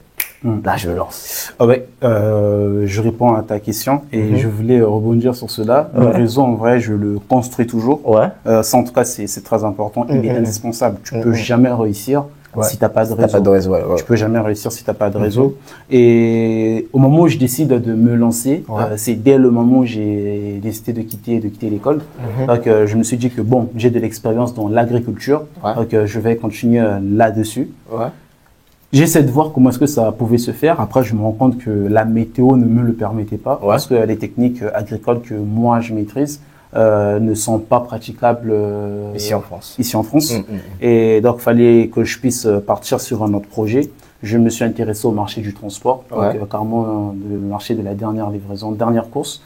là, je me lance? Je réponds à ta question et je voulais rebondir sur cela. Le réseau, en vrai, je le construis toujours. Ça, en tout cas, c'est très important. Il est indispensable. Tu peux jamais réussir si tu n'as pas de réseau. Pas de réseau, Tu peux jamais réussir si tu n'as pas de réseau. Et au moment où je décide de me lancer, c'est dès le moment où j'ai décidé de quitter l'école. Donc, je me suis dit que bon, j'ai de l'expérience dans l'agriculture, donc je vais continuer là-dessus. J'essaie de voir comment est-ce que ça pouvait se faire. Après, je me rends compte que la météo ne me le permettait pas parce que les techniques agricoles que moi je maîtrise ne sont pas praticables ici en France. Et donc, il fallait que je puisse partir sur un autre projet. Je me suis intéressé au marché du transport, donc carrément le marché de la dernière livraison, dernière course.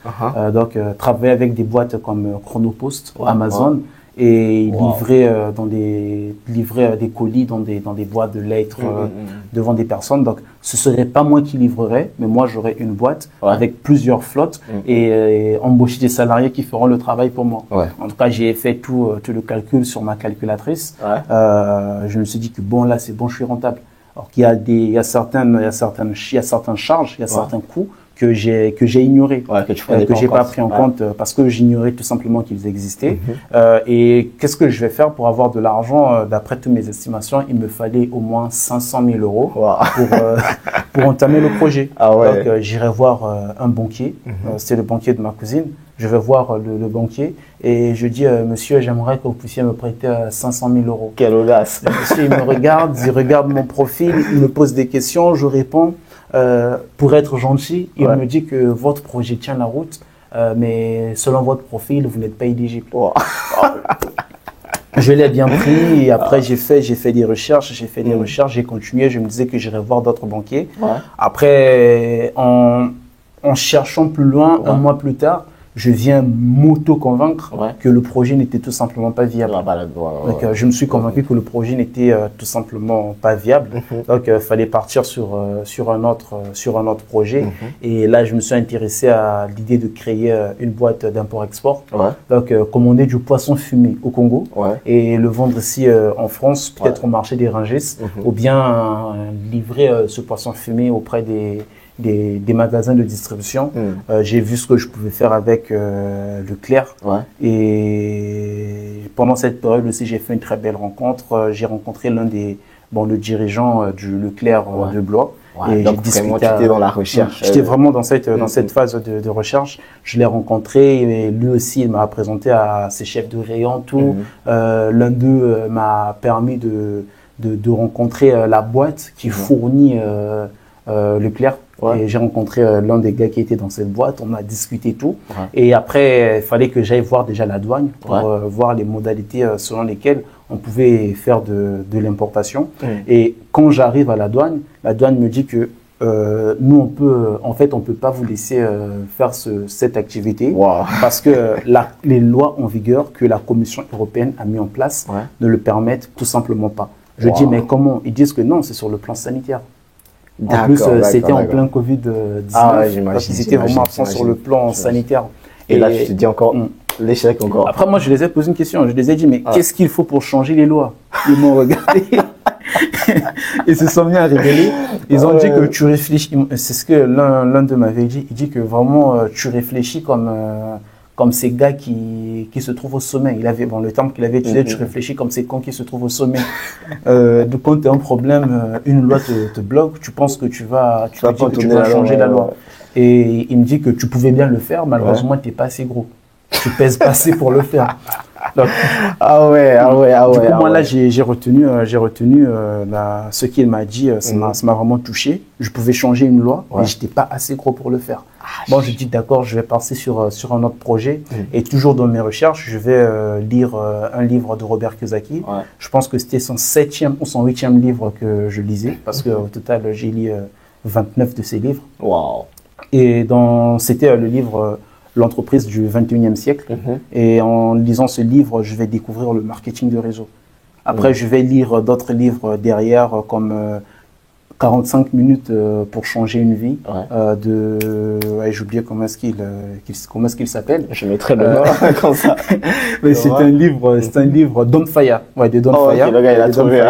Donc, travailler avec des boîtes comme Chronopost, Amazon. Et livrer des colis dans des boîtes de lettres devant des personnes. Donc, ce serait pas moi qui livrerais, mais moi j'aurais une boîte avec plusieurs flottes et embaucher des salariés qui feront le travail pour moi. En tout cas, j'ai fait tout le calcul sur ma calculatrice. Je me suis dit que bon, là c'est bon, je suis rentable. Alors qu'il y a certaines charges, il y a certains coûts que j'ai ignoré, que j'ai pas pris en compte parce que j'ignorais tout simplement qu'ils existaient. Et qu'est-ce que je vais faire pour avoir de l'argent? D'après toutes mes estimations, il me fallait au moins 500 000 euros pour entamer le projet. Donc j'irai voir un banquier, c'est le banquier de ma cousine. Je vais voir le banquier et je dis monsieur, j'aimerais que vous puissiez me prêter 500 000 euros. Quelle audace! Le monsieur, il regarde mon profil, il me pose des questions, je réponds. Pour être gentil, il me dit que votre projet tient la route, mais selon votre profil, vous n'êtes pas éligible. Je l'ai bien pris et après j'ai fait des recherches, j'ai continué, je me disais que j'irais voir d'autres banquiers. Après, en cherchant plus loin, un mois plus tard, je viens m'auto-convaincre que le projet n'était tout simplement pas viable. Donc, je me suis convaincu que le projet n'était tout simplement pas viable. Donc, il fallait partir sur un autre projet. Et là, je me suis intéressé à l'idée de créer une boîte d'import-export. Donc, commander du poisson fumé au Congo et le vendre ici en France, peut-être au marché des Rungis, ou bien livrer ce poisson fumé auprès des magasins de distribution. J'ai vu ce que je pouvais faire avec Leclerc. Et pendant cette période aussi, j'ai fait une très belle rencontre. J'ai rencontré le dirigeant du Leclerc de Blois. Et donc vraiment, tu étais dans la recherche. J'étais vraiment dans cette phase de recherche. Je l'ai rencontré et lui aussi, il m'a présenté à ses chefs de rayon, tout. L'un d'eux m'a permis de rencontrer la boîte qui fournit Leclerc. Et j'ai rencontré l'un des gars qui était dans cette boîte, on a discuté tout. Et après, il fallait que j'aille voir déjà la douane pour voir les modalités selon lesquelles on pouvait faire de l'importation. Et quand j'arrive à la douane me dit que nous, on peut pas vous laisser faire cette activité parce que les lois en vigueur que la Commission européenne a mis en place ne le permettent tout simplement pas. Je dis, mais comment? Ils disent que non, c'est sur le plan sanitaire. En plus, c'était en plein Covid-19. Donc, ils étaient vraiment absents sur le plan sanitaire. Et là, tu te dis encore l'échec encore. Après, moi, je les ai posé une question. Je les ai dit, mais qu'est-ce qu'il faut pour changer les lois? Ils m'ont regardé. Ils se sont mis à rigoler. Ils ont dit que tu réfléchis. C'est ce que l'un d'eux m'avait dit. Il dit que vraiment, tu réfléchis comme ces gars qui se trouvent au sommet. Le terme qu'il avait utilisé, tu réfléchis comme ces cons qui se trouvent au sommet. Quand tu as un problème, une loi te bloque, tu penses que tu vas changer la loi. Et il me dit que tu pouvais bien le faire, malheureusement, tu n'es pas assez gros. Tu pèses pas assez pour le faire. Donc, du coup, moi, là, j'ai retenu ce qu'il m'a dit, ça m'a vraiment touché. Je pouvais changer une loi, mais j'étais pas assez gros pour le faire. Bon, je dis d'accord, je vais passer sur un autre projet. Et toujours dans mes recherches, je vais lire un livre de Robert Kiyosaki. Je pense que c'était son 7e ou son 8e livre que je lisais, parce qu'au total, j'ai lu 29 de ses livres. Et c'était le livre L'entreprise du 21e siècle. Et en lisant ce livre, je vais découvrir le marketing de réseau. Après, je vais lire d'autres livres derrière, comme 45 minutes pour changer une vie j'ai oublié comment est-ce qu'il s'appelle. Je mettrai le nom comme ça. Mais c'est un livre Don Fire, de Don Fire. Le gars, il a trouvé.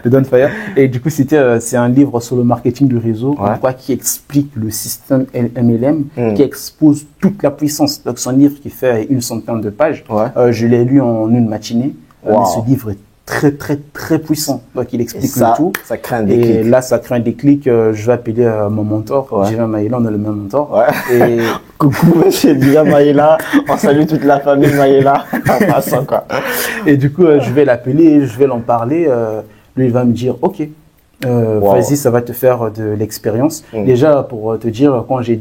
De Don Fire. Et du coup, c'est un livre sur le marketing du réseau, qui explique le système MLM, qui expose toute la puissance. Donc, c'est un livre qui fait une centaine de pages. Je l'ai lu en une matinée. Mais ce livre est très puissant. Donc, il explique ça, le tout. Ça crée un déclic. Et là, ça crée un déclic. Je vais appeler mon mentor. Divin Maïla, on a le même mentor. Ouais. Et coucou, monsieur Divin Maïla. On salue toute la famille Maïla. En passant, quoi. Et du coup, je vais l'appeler, je vais l'en parler. Lui, il va me dire, OK. Vas-y, ça va te faire de l'expérience. Déjà, pour te dire, quand j'ai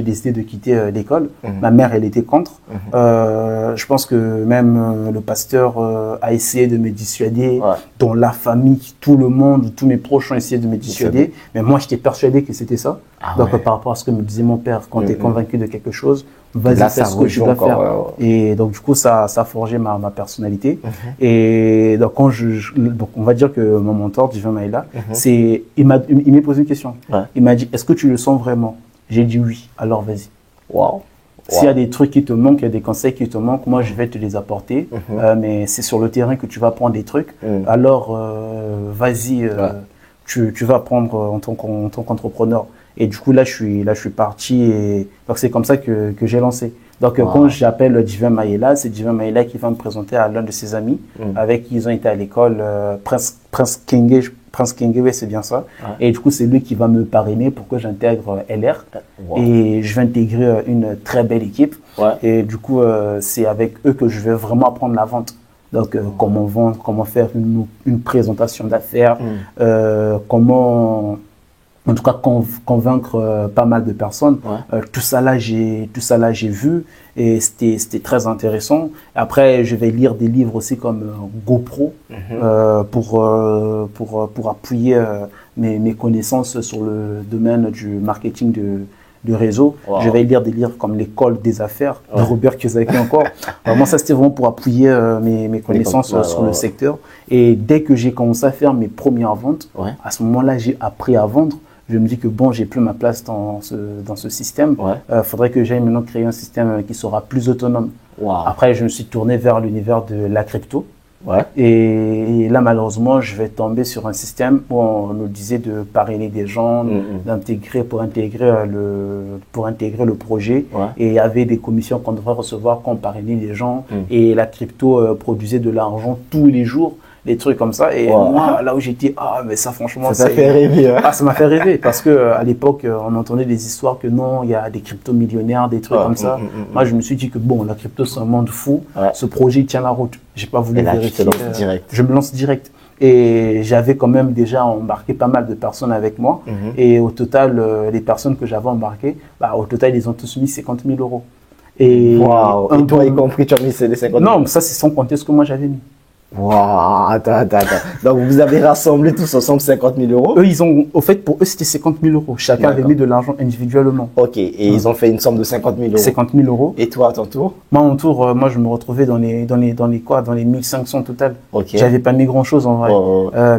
décidé de quitter l'école, ma mère, elle était contre. Je pense que même le pasteur a essayé de me dissuader, dont la famille, tout le monde, tous mes proches ont essayé de me dissuader. Mais moi, j'étais persuadé que c'était ça. Donc, par rapport à ce que me disait mon père, quand tu es convaincu de quelque chose, vas-y, fais ce que tu dois faire. Et donc, du coup, ça a forgé ma personnalité. Et donc, donc, on va dire que mon mentor, Divin Maïla, il m'a posé une question. Il m'a dit, est-ce que tu le sens vraiment? J'ai dit oui, alors vas-y. S'il y a des trucs qui te manquent, il y a des conseils qui te manquent, moi je vais te les apporter. Mais c'est sur le terrain que tu vas prendre des trucs. Alors, vas-y, tu vas apprendre en tant qu'entrepreneur. Et du coup, là, je suis parti. Et donc, c'est comme ça que j'ai lancé. Donc, quand j'appelle Divin Maïla, c'est Divin Maïla qui va me présenter à l'un de ses amis avec qui ils ont été à l'école, Prince Kenge, oui, c'est bien ça. Et du coup, c'est lui qui va me parrainer pour que j'intègre LR. Et je vais intégrer une très belle équipe. Et du coup, c'est avec eux que je vais vraiment apprendre la vente. Donc, comment vendre, comment faire une présentation d'affaires, comment... En tout cas, convaincre pas mal de personnes. Tout ça là, j'ai vu et c'était très intéressant. Après, je vais lire des livres aussi comme GoPro pour appuyer mes connaissances sur le domaine du marketing de réseau. Je vais lire des livres comme L'école des affaires de Robert Kiyosaki encore. Vraiment, ça c'était vraiment pour appuyer mes connaissances sur le secteur. Et dès que j'ai commencé à faire mes premières ventes, à ce moment-là, j'ai appris à vendre. Je me dis que bon, j'ai plus ma place dans ce système. Faudrait que j'aille maintenant créer un système qui sera plus autonome. Après, je me suis tourné vers l'univers de la crypto. Et là, malheureusement, je vais tomber sur un système où on nous disait de parrainer des gens, pour intégrer le projet. Et il y avait des commissions qu'on devrait recevoir quand on parrainait des gens. Et la crypto produisait de l'argent tous les jours. Des trucs comme ça. Et moi, là où j'étais, mais ça, franchement, ça fait rêver. Ça m'a fait rêver parce que à l'époque, on entendait des histoires que non, il y a des crypto-millionnaires, des trucs comme ça. Moi, je me suis dit que bon, la crypto, c'est un monde fou. Ce projet, il tient la route. J'ai pas voulu vérifier. Je me lance direct. Et j'avais quand même déjà embarqué pas mal de personnes avec moi. Et au total, les personnes que j'avais embarquées, au total, ils ont tous mis 50 000 euros. Et toi y compris, tu as mis les 50 000? Non, ça, c'est sans compter ce que moi j'avais mis. Attends. Donc, vous avez rassemblé tous ensemble 50 000 euros? Eux, au fait, pour eux, c'était 50 000 euros. Chacun avait mis de l'argent individuellement. Ok. Et ils ont fait une somme de 50 000 euros? 50 000 euros. Et toi, à ton tour? Moi, à mon tour, je me retrouvais dans les 1500 total. J'avais pas mis grand chose en vrai.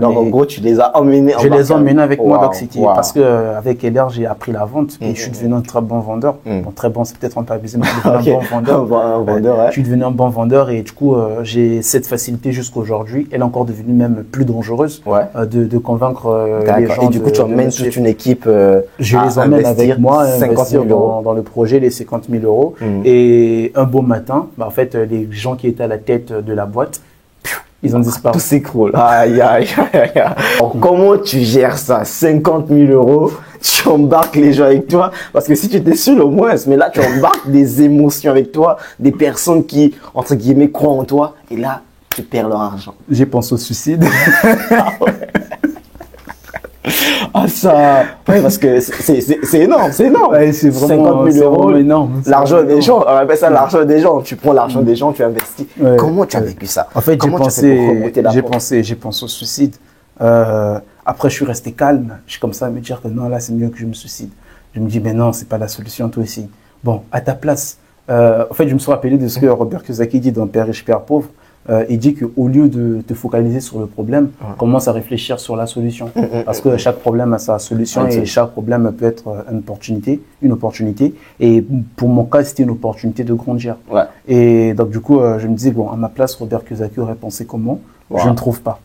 Donc, en gros, tu les as emmenés Je les ai emmenés avec moi. Donc, c'était parce que, avec LR, j'ai appris la vente et je suis devenu un très bon vendeur. Bon, très bon, c'est peut-être un peu abusé, mais je suis devenu un bon vendeur. Je suis devenu un bon vendeur et du coup, j'ai cette facilité jusqu'aujourd'hui. Elle est encore devenue même plus dangereuse de convaincre les gens. Et du coup, tu emmènes toute une équipe je les emmène avec moi 50 000 euros dans le projet, les 50 000 euros. Et un beau matin, en fait, les gens qui étaient à la tête de la boîte, ils ont disparu. Tout s'écroule. Aïe. Comment tu gères ça? 50 000 euros, tu embarques les gens avec toi. Parce que si tu étais seul au moins, mais là, tu embarques des émotions avec toi, des personnes qui, entre guillemets, croient en toi. Et là, tu perds leur argent. J'ai pensé au suicide. Parce que c'est énorme, c'est énorme. C'est vraiment 50 000 euros, énorme. L'argent des gens, on appelle ça l'argent des gens. Tu prends l'argent des gens, tu investis. Comment tu as vécu ça? En fait, j'ai pensé au suicide. Après, je suis resté calme. Je suis comme ça à me dire que non, là, c'est mieux que je me suicide. Je me dis, mais non, c'est pas la solution, toi aussi. Bon, à ta place. En fait, je me suis rappelé de ce que Robert Kiyosaki dit dans Père riche, Père pauvre. Il dit qu'au lieu de te focaliser sur le problème, commence à réfléchir sur la solution. Parce que chaque problème a sa solution et chaque problème peut être une opportunité. Et pour mon cas, c'était une opportunité de grandir. Et donc, du coup, je me disais, bon, à ma place, Robert Kiyosaki aurait pensé comment? Je ne trouve pas.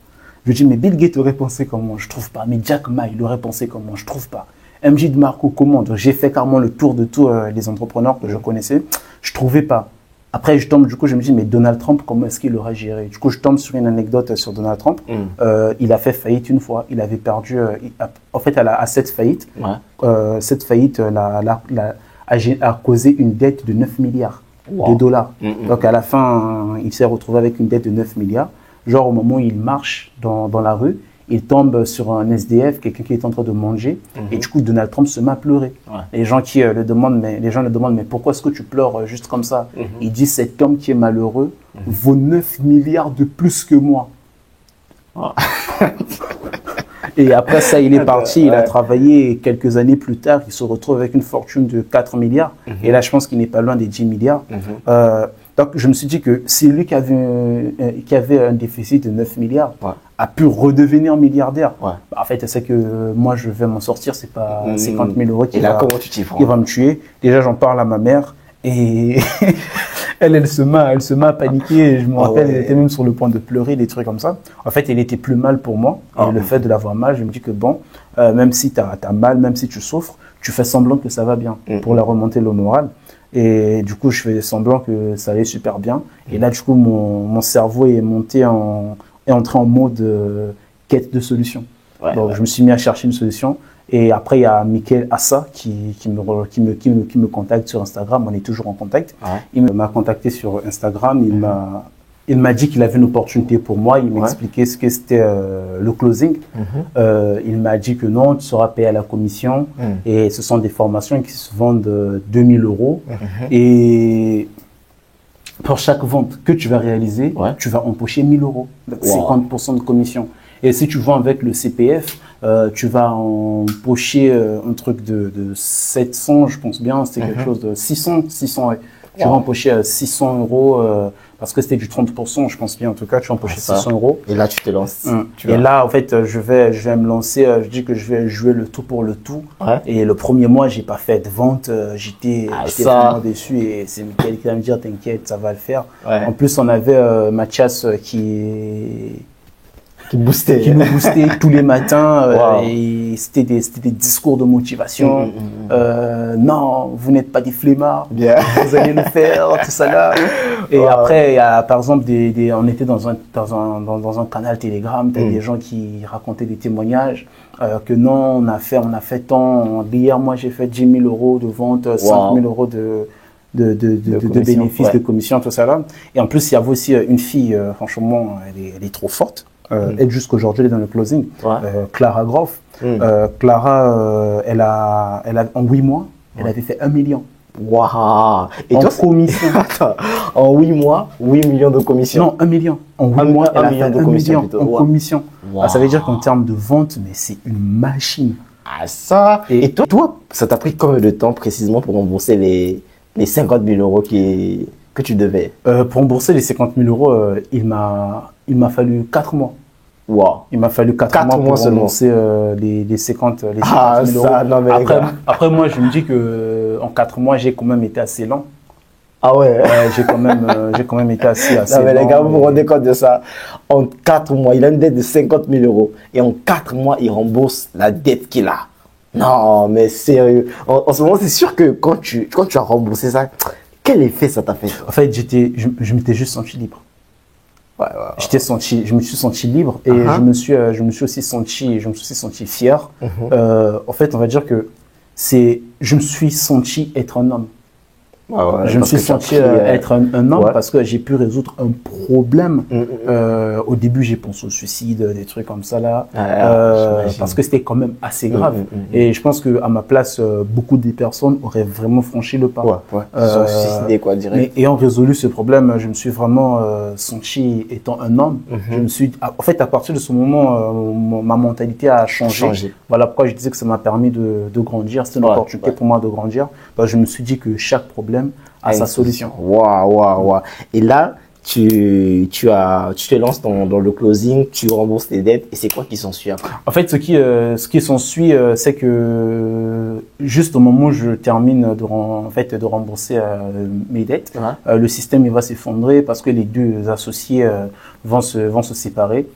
Je dis, mais Bill Gates aurait pensé comment? Je trouve pas. Mais Jack Ma, il aurait pensé comment? Je trouve pas. MJ DeMarco, comment? Donc, j'ai fait carrément le tour de tous les entrepreneurs que je connaissais. Je trouvais pas. Après, je tombe, du coup, je me dis, mais Donald Trump, comment est-ce qu'il aurait géré? Du coup, je tombe sur une anecdote sur Donald Trump. Il a fait faillite une fois. Il avait perdu, en fait, à cette faillite, a causé une dette de 9 milliards de dollars. Donc, à la fin, il s'est retrouvé avec une dette de 9 milliards. Genre, au moment où il marche dans la rue, il tombe sur un SDF, quelqu'un qui est en train de manger, et du coup, Donald Trump se met à pleurer. Les gens le demandent, mais pourquoi est-ce que tu pleures juste comme ça? Il dit, cet homme qui est malheureux vaut 9 milliards de plus que moi. Et après ça, il est parti, il a travaillé, et quelques années plus tard, il se retrouve avec une fortune de 4 milliards. Et là, je pense qu'il n'est pas loin des 10 milliards. Donc, je me suis dit que c'est lui qui avait un déficit de 9 milliards, a pu redevenir milliardaire. En fait, c'est que moi, je vais m'en sortir, c'est pas 50 000 euros qui va me tuer. Déjà, j'en parle à ma mère et elle se met à paniquer. Je me rappelle, elle était même sur le point de pleurer, des trucs comme ça. En fait, elle était plus mal pour moi. Et le fait de l'avoir mal, je me dis que bon, même si tu as mal, même si tu souffres, tu fais semblant que ça va bien pour la remonter le moral. Et du coup, je fais semblant que ça allait super bien. Et là, du coup, mon cerveau est entré en mode quête de solution. Donc, je me suis mis à chercher une solution. Et après, il y a Michael Assa qui me contacte sur Instagram. On est toujours en contact. Il m'a contacté sur Instagram. Il m'a dit qu'il avait une opportunité pour moi. Il m'a expliqué ce que c'était le closing. Il m'a dit que non, tu seras payé à la commission. Et ce sont des formations qui se vendent 2000 €. Et pour chaque vente que tu vas réaliser, tu vas empocher 1000 €. 50% de commission. Et si tu vends avec le CPF, tu vas empocher un truc de 700, je pense bien. C'était quelque chose de 600. Tu vas empocher 600 € parce que c'était du 30%, je pense bien. En tout cas, tu vas empocher 600 €. Et là, tu te lances. Et là, en fait, je vais me lancer. Je dis que je vais jouer le tout pour le tout. Et le premier mois, j'ai pas fait de vente. J'étais vraiment déçu. Et c'est Mickaël qui va me dire, t'inquiète, ça va le faire. En plus, on avait Mathias qui nous boostait tous les matins. Et c'était des discours de motivation. Non, vous n'êtes pas des flemmards. Vous allez le faire, tout ça là. Et après, il y a par exemple on était dans un canal Telegram, t'as des gens qui racontaient des témoignages que non, on a fait tant. Hier, moi, j'ai fait 10 000 € de vente, 5 000 € de bénéfices, de commission, tout ça là. Et en plus, il y avait aussi une fille, franchement, elle est trop forte. Elle, jusqu'aujourd'hui, elle est dans le closing. Clara Groff. Clara, elle a, en 8 mois, elle avait fait 1 million. Et toi, commission. En 8 mois, 8 millions de commission. Non, 1 million. En 8 mois, elle a fait 1 million en commission. Ça veut dire qu'en termes de vente, mais c'est une machine. Et toi, ça t'a pris combien de temps précisément pour rembourser les 50 000 € que tu devais? Pour rembourser les 50 000 €, il m'a fallu 4 mois. Il m'a fallu 4 mois pour rembourser les 50 000 €. Non, mais après, moi, je me dis que en 4 mois, j'ai quand même été assez lent. J'ai quand même été assez non, mais lent. les gars, vous vous rendez compte de ça? En 4 mois, il a une dette de 50 000 €. Et en 4 mois, il rembourse la dette qu'il a. Non, mais sérieux. En ce moment, c'est sûr que quand tu as remboursé ça, quel effet ça t'a fait? En fait, je m'étais juste senti libre. Je me suis senti libre et je me suis aussi senti fier. En fait, on va dire que je me suis senti être un homme. Je me suis senti être un homme parce que j'ai pu résoudre un problème. Au début, j'ai pensé au suicide, des trucs comme ça là, parce que c'était quand même assez grave. Et je pense qu'à ma place, beaucoup de personnes auraient vraiment franchi le pas. Ils sont suicidés, quoi, direct. Mais ayant résolu ce problème, je me suis vraiment senti étant un homme. En fait, à partir de ce moment, ma mentalité a changé. Voilà pourquoi je disais que ça m'a permis de grandir. C'était une opportunité pour moi de grandir. Je me suis dit que chaque problème a sa solution. Et là, tu te lances dans le closing, tu rembourses tes dettes et c'est quoi qui s'ensuit après? En fait, ce qui s'ensuit, c'est que juste au moment où je termine de rembourser mes dettes, le système il va s'effondrer parce que les deux associés vont se séparer.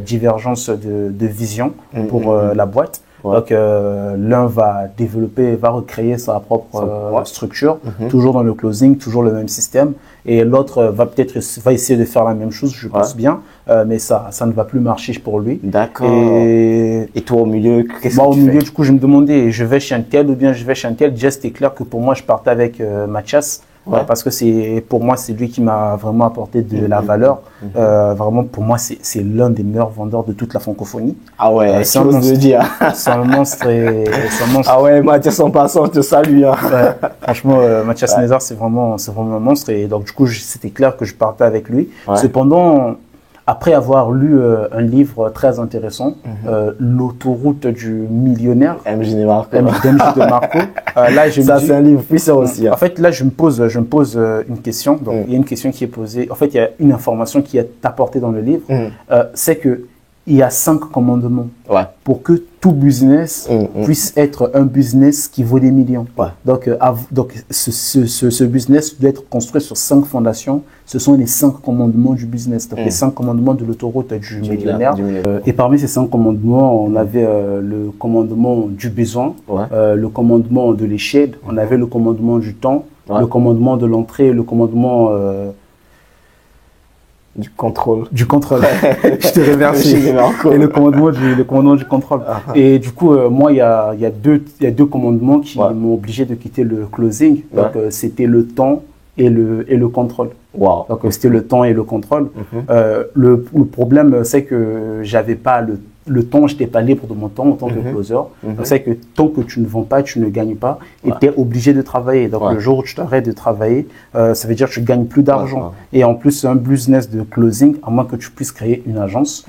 Divergence de vision pour la boîte. Donc, l'un va développer, va recréer sa propre structure, toujours dans le closing, toujours le même système. Et l'autre va essayer de faire la même chose, je pense bien, mais ça ne va plus marcher pour lui. D'accord. Et toi, au milieu, qu'est-ce que tu fais? Au milieu, du coup, je me demandais, je vais chez un tel ou bien je vais chez un tel. Déjà, c'était clair que pour moi, je partais avec Mathias. Parce que pour moi, c'est lui qui m'a vraiment apporté de la valeur. Vraiment, pour moi, c'est l'un des meilleurs vendeurs de toute la francophonie. Ah ouais, c'est un monstre. C'est un monstre. Ah ouais, Mathias, en passant, je te salue. Hein. Franchement, Mathias Nézard, c'est vraiment un monstre. Et donc, du coup, c'était clair que je partais avec lui. Cependant, après avoir lu un livre très intéressant, L'autoroute du millionnaire, MJ de Marco. Là, ça, c'est un livre puissant aussi. En fait, là, je me pose une question. Donc, il y a une question qui est posée. En fait, il y a une information qui est apportée dans le livre. C'est que il y a 5 commandements pour que tout business puisse être un business qui vaut des millions. Donc ce business doit être construit sur 5 fondations. Ce sont les 5 commandements du business. Donc les 5 commandements de l'autoroute du millionnaire. Et parmi ces 5 commandements, on avait le commandement du besoin, le commandement de l'échelle, on avait le commandement du temps, le commandement de l'entrée, le commandement du contrôle. Je te remercie. Et le commandement du contrôle. Et du coup, moi, il y a deux commandements qui m'ont obligé de quitter le closing. Donc, c'était le temps et le contrôle. Donc, c'était le temps et le contrôle. Le problème, c'est que j'avais pas le temps, je n'étais pas libre de mon temps en tant que closer. Donc, c'est que tant que tu ne vends pas, tu ne gagnes pas et tu es obligé de travailler. Donc, le jour où tu t'arrêtes de travailler, ça veut dire que tu ne gagnes plus d'argent. Et en plus, c'est un business de closing, à moins que tu puisses créer une agence.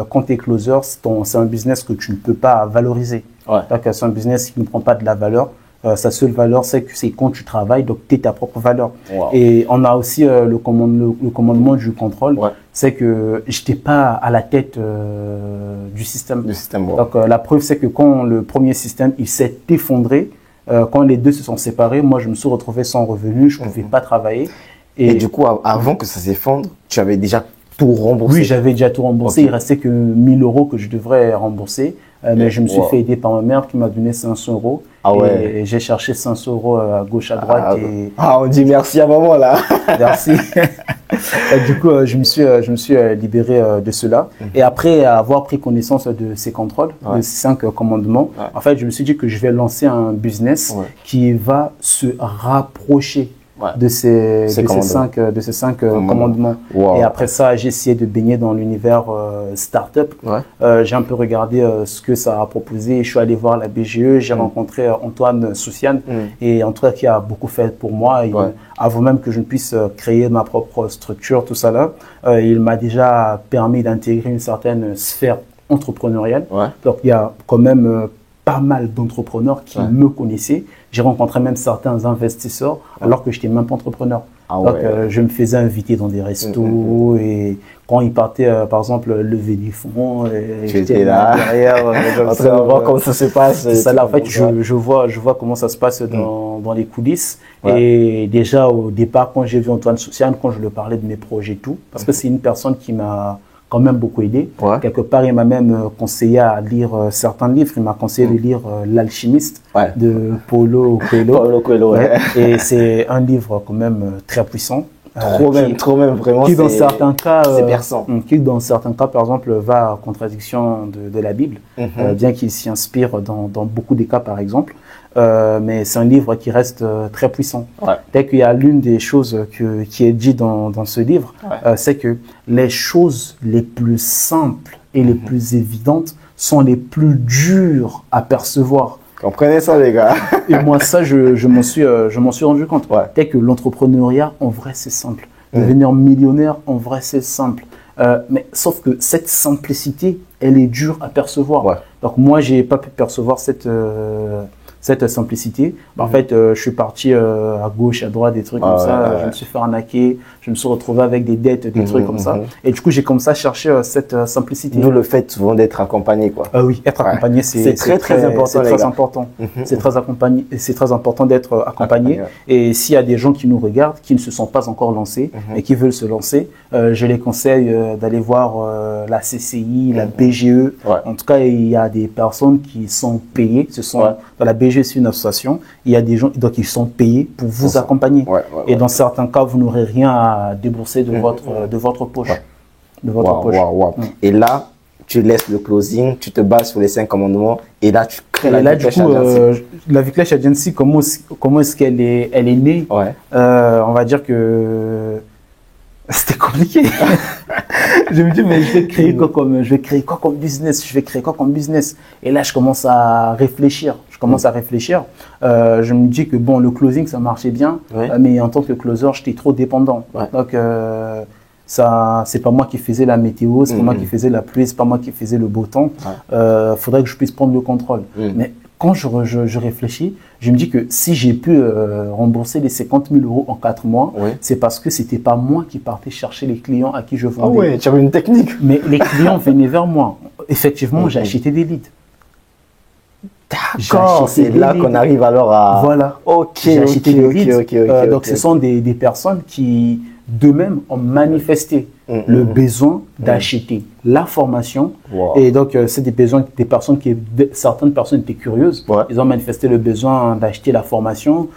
Quand tu es closer, c'est un business que tu ne peux pas valoriser. Donc, c'est un business qui ne prend pas de la valeur. Sa seule valeur, c'est que c'est quand tu travailles, donc tu es ta propre valeur. Et on a aussi le commandement du contrôle, c'est que je n'étais pas à la tête du système. Donc la preuve, c'est que quand le premier système il s'est effondré, quand les deux se sont séparés, moi je me suis retrouvé sans revenu, je ne pouvais pas travailler. Et du coup, avant que ça s'effondre, tu avais déjà tout remboursé? Oui, j'avais déjà tout remboursé. Il restait que 1 000 € que je devrais rembourser. Mais je me suis fait aider par ma mère qui m'a donné 500 €. Et j'ai cherché 500 € à gauche, à droite. On dit merci à maman là. Merci. Et du coup, je me suis libéré de cela. Et après avoir pris connaissance de ces contrôles, de ces 5 commandements, en fait, je me suis dit que je vais lancer un business qui va se rapprocher de ces 5 commandements. Et après ça, j'ai essayé de baigner dans l'univers start-up. J'ai un peu regardé ce que ça a proposé. Je suis allé voir la BGE, j'ai rencontré Antoine Soufiane et Antoine qui a beaucoup fait pour moi. Avant même que je ne puisse créer ma propre structure, tout ça là, il m'a déjà permis d'intégrer une certaine sphère entrepreneuriale. Donc il y a quand même pas mal d'entrepreneurs qui me connaissaient. J'ai rencontré même certains investisseurs alors que je n'étais même pas entrepreneur. Donc, je me faisais inviter dans des restos et quand ils partaient, par exemple, lever des fonds, j'étais là derrière, en train de voir comment ça se passe. Ça, là, en fait, je vois comment ça se passe dans les coulisses. Et déjà, au départ, quand j'ai vu Antoine Soufiane, quand je lui parlais de mes projets et tout, parce que c'est une personne qui m'a quand même beaucoup aidé. Quelque part, il m'a même conseillé à lire certains livres. Il m'a conseillé de lire L'Alchimiste de Paulo Coelho. Et c'est un livre quand même très puissant. Trop même, vraiment. Qui dans certains cas, c'est perçant. Qui dans certains cas, par exemple, va en contradiction de la Bible, bien qu'il s'y inspire dans beaucoup des cas, par exemple. Mais c'est un livre qui reste très puissant. Dès qu'il y a l'une des choses qui est dit dans ce livre, c'est que les choses les plus simples et les plus évidentes sont les plus dures à percevoir. Comprenez ça, les gars. Et moi, ça, je m'en suis rendu compte. Dès que l'entrepreneuriat, en vrai, c'est simple. Devenir millionnaire, en vrai, c'est simple. Mais sauf que cette simplicité, elle est dure à percevoir. Donc moi, j'ai pas pu percevoir cette cette simplicité. En fait, je suis parti à gauche, à droite, des trucs comme ça. Je me suis fait arnaquer, je me suis retrouvé avec des dettes, des trucs comme ça. Et du coup, j'ai commencé à chercher cette simplicité. D'où le fait souvent d'être accompagné, quoi. Oui, être accompagné, c'est très important. C'est très important. C'est très important d'être accompagné. Et s'il y a des gens qui nous regardent, qui ne se sont pas encore lancés et qui veulent se lancer, je les conseille d'aller voir la CCI, la BGE. En tout cas, il y a des personnes qui sont payées. Dans la BGE, c'est une association. Il y a des gens donc ils sont payés pour vous accompagner. Et dans certains cas, vous n'aurez rien à débourser de votre poche. De votre poche. Et là, tu laisses le closing, tu te bases sur les 5 commandements et là, tu crées la Viclesh Agency. La Viclesh Agency, comment est-ce qu'elle est née? On va dire que c'était compliqué. Je me dis, mais je vais créer quoi comme business? Et là, je commence à réfléchir. Je me dis que bon, le closing, ça marchait bien, mais en tant que closer, j'étais trop dépendant. Donc, ça, c'est pas moi qui faisais la météo, c'est pas moi qui faisais la pluie, c'est pas moi qui faisais le beau temps. Faudrait que je puisse prendre le contrôle. Mais quand je réfléchis, je me dis que si j'ai pu rembourser les 50 000 € en 4 mois, c'est parce que c'était pas moi qui partais chercher les clients à qui je vendais. Ah ouais, tu avais une technique. Mais les clients venaient vers moi. Effectivement, j'ai acheté des leads. D'accord, c'est là qu'on arrive alors à… Voilà. J'ai acheté des leads. Donc, ce sont des personnes qui, d'eux-mêmes, ont manifesté le besoin d'acheter la formation. Et donc, c'est certaines personnes étaient curieuses. Ils ont manifesté le besoin d'acheter la formation.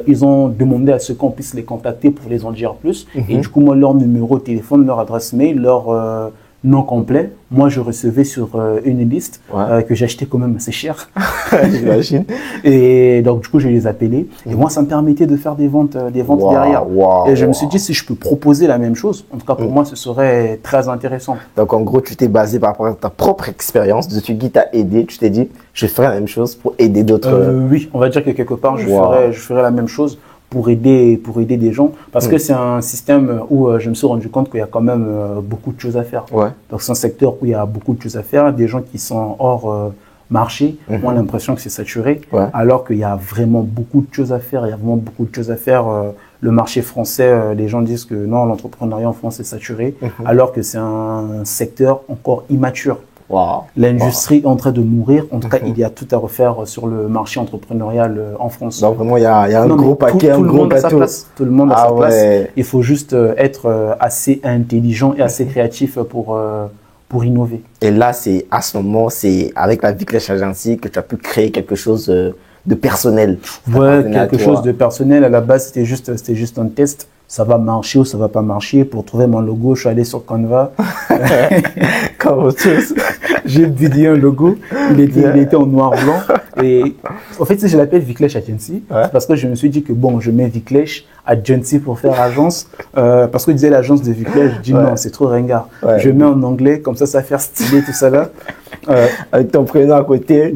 Ils ont demandé à ce qu'on puisse les contacter pour les en dire plus. Et du coup, moi, leur numéro de téléphone, leur adresse mail, leur nom complet, moi je recevais sur une liste que j'achetais quand même assez cher. J'imagine. Et donc du coup je les appelais et moi ça me permettait de faire des ventes derrière. Et je me suis dit si je peux proposer la même chose, en tout cas pour moi ce serait très intéressant. Donc en gros tu t'es basé par rapport à ta propre expérience de ce qui t'a aidé, tu t'es dit je ferai la même chose pour aider d'autres. Oui, on va dire que quelque part je ferai la même chose pour aider des gens parce que c'est un système où je me suis rendu compte qu'il y a quand même beaucoup de choses à faire. Donc c'est un secteur où il y a beaucoup de choses à faire, des gens qui sont hors marché ont l'impression que c'est saturé alors qu'il y a vraiment beaucoup de choses à faire, le marché français, les gens disent que non, l'entrepreneuriat en France est saturé alors que c'est un secteur encore immature. L'industrie est en train de mourir. En tout cas, il y a tout à refaire sur le marché entrepreneurial en France. Donc vraiment, il y a un gros paquet, un gros bateau. Tout le monde a sa place. Il faut juste être assez intelligent et assez créatif pour innover. Et là, c'est à ce moment, c'est avec la Viclesh Agency que tu as pu créer quelque chose de personnel. Quelque chose de personnel. À la base, c'était juste un test. Ça va marcher ou ça va pas marcher. Pour trouver mon logo, je suis allé sur Canva. J'ai vidé un logo. Il était en noir-blanc. Et en fait, si je l'appelle Viclesh Agency, c'est parce que je me suis dit que bon, je mets Viclesh Agency pour faire agence. Parce que disait l'agence de Viclesh, je dis non, c'est trop ringard. Je mets en anglais, comme ça va faire stylé tout ça là. Avec ton prénom à côté.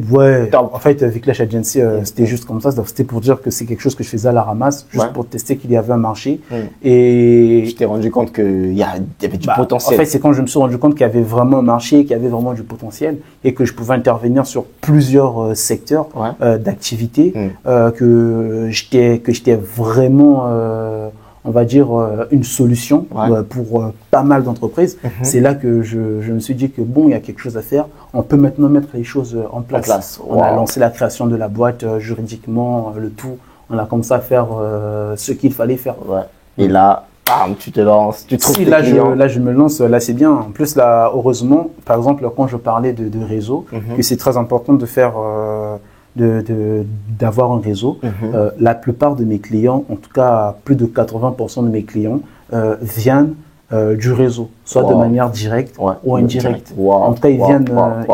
En fait, Viclesh Agency, c'était juste comme ça. C'était pour dire que c'est quelque chose que je faisais à la ramasse, juste pour tester qu'il y avait un marché. Et je t'ai rendu compte qu'il y avait du potentiel. En fait, c'est quand je me suis rendu compte qu'il y avait vraiment un marché, qu'il y avait vraiment du potentiel et que je pouvais intervenir sur plusieurs secteurs d'activité, que j'étais vraiment, on va dire, une solution pour pas mal d'entreprises. C'est là que je me suis dit que bon, il y a quelque chose à faire. On peut maintenant mettre les choses en place. On a lancé la création de la boîte juridiquement, le tout. On a commencé à faire ce qu'il fallait faire. Et là, bam, tu te lances, tu trouves tes clients. Là, je me lance, là, c'est bien. En plus, là, heureusement, par exemple, quand je parlais de réseau, que c'est très important de faire, d'avoir un réseau. La plupart de mes clients, en tout cas, plus de 80% de mes clients, viennent du réseau, soit de manière directe ou indirecte. En tout cas, ils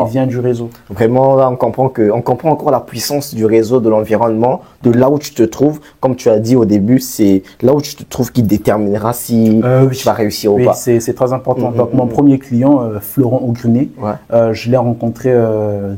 viennent du réseau. Vraiment, là, on comprend encore la puissance du réseau, de l'environnement, de là où tu te trouves. Comme tu as dit au début, c'est là où tu te trouves qui déterminera si tu vas réussir ou pas. C'est très important. Donc, mon premier client, Florent Augrinet, je l'ai rencontré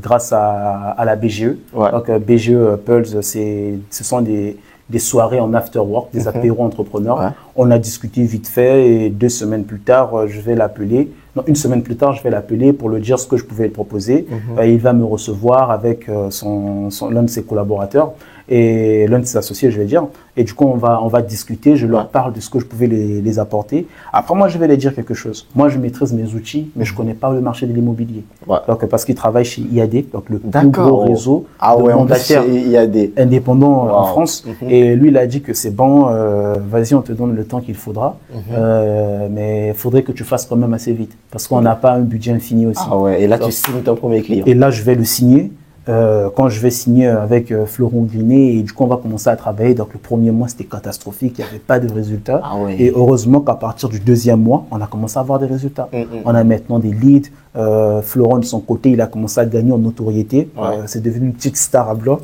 grâce à la BGE. Donc, BGE Pulse, ce sont des soirées en after work, des apéros entrepreneurs. On a discuté vite fait et 2 semaines plus tard, je vais l'appeler. Donc, une semaine plus tard, je vais l'appeler pour lui dire ce que je pouvais lui proposer. Il va me recevoir avec l'un de ses collaborateurs et l'un de ses associés, je vais dire. Et du coup, on va discuter. Je leur parle de ce que je pouvais les apporter. Après, moi, je vais les dire quelque chose. Moi, je maîtrise mes outils, mais je connais pas le marché de l'immobilier. Donc, parce qu'ils travaillent chez IAD, donc le plus gros réseau de mandataires indépendants en France. Et lui, il a dit que c'est bon, vas-y, on te donne le temps qu'il faudra. Mais il faudrait que tu fasses quand même assez vite, parce qu'on n'a pas un budget infini aussi. Et là, tu signes ton premier client. Et là, je vais le signer. Quand je vais signer avec Florent Grinet, et du coup on va commencer à travailler. Donc le premier mois c'était catastrophique, il n'y avait pas de résultats. Et heureusement qu'à partir du deuxième mois, on a commencé à avoir des résultats. On a maintenant des leads. Florent de son côté, il a commencé à gagner en notoriété. C'est devenu une petite star à bloc.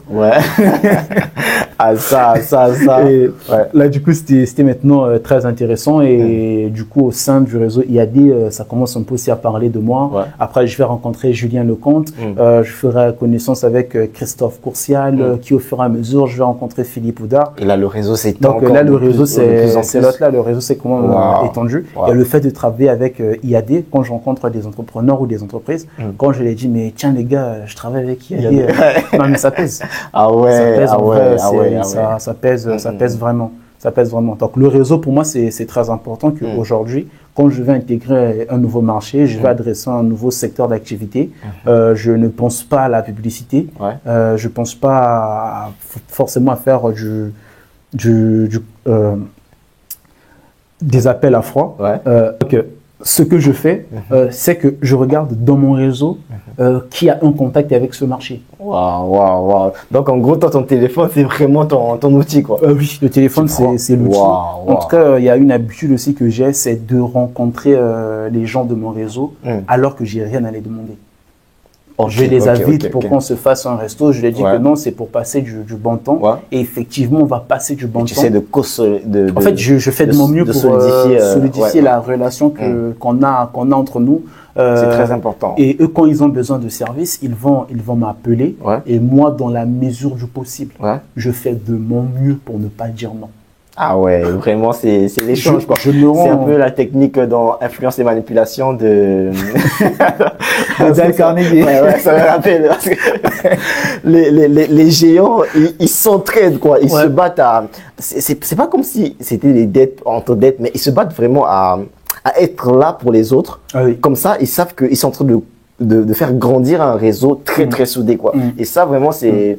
Et là du coup c'était maintenant très intéressant. Et du coup au sein du réseau IAD, ça commence un peu aussi à parler de moi. Après je vais rencontrer Julien Lecomte. Je ferai connaissance avec Christophe Courcial, qui au fur et à mesure, je vais rencontrer Philippe Oudard. Et là, le réseau s'étend. Donc là, le réseau, c'est l'autre là, le réseau s'est comment étendu. Et le fait de travailler avec IAD, quand je rencontre des entrepreneurs ou des entreprises, quand je leur dis, mais tiens les gars, je travaille avec IAD, non mais ça pèse. Ça pèse vraiment. Ça pèse vraiment. Donc le réseau, pour moi, c'est très important qu'aujourd'hui, quand je vais intégrer un nouveau marché, je vais adresser un nouveau secteur d'activité. Je ne pense pas à la publicité. Je ne pense pas forcément à faire des appels à froid. Ce que je fais, c'est que je regarde dans mon réseau qui a un contact avec ce marché. Donc en gros, toi, ton téléphone, c'est vraiment ton outil, quoi. Oui, le téléphone, c'est l'outil. En tout cas, il y a une habitude aussi que j'ai, c'est de rencontrer les gens de mon réseau alors que j'ai rien à les demander. Je les invite pour qu'on se fasse un resto. Je leur dis que non, c'est pour passer du bon temps. Et effectivement, on va passer du bon temps. Tu sais en fait, je fais de mon mieux pour solidifier la relation qu'on a entre nous. C'est très important. Et eux, quand ils ont besoin de services, ils vont m'appeler. Et moi, dans la mesure du possible, je fais de mon mieux pour ne pas dire non. Vraiment, c'est l'échange, quoi. C'est un peu la technique dans Influence et Manipulation de Dale Carnegie. Ça me rappelle. Parce que les géants, ils s'entraident, quoi. Ils se battent c'est pas comme si c'était des dettes entre dettes, mais ils se battent vraiment à être là pour les autres. Comme ça, ils savent qu'ils sont en train de faire grandir un réseau très soudé, quoi. Et ça, vraiment, c'est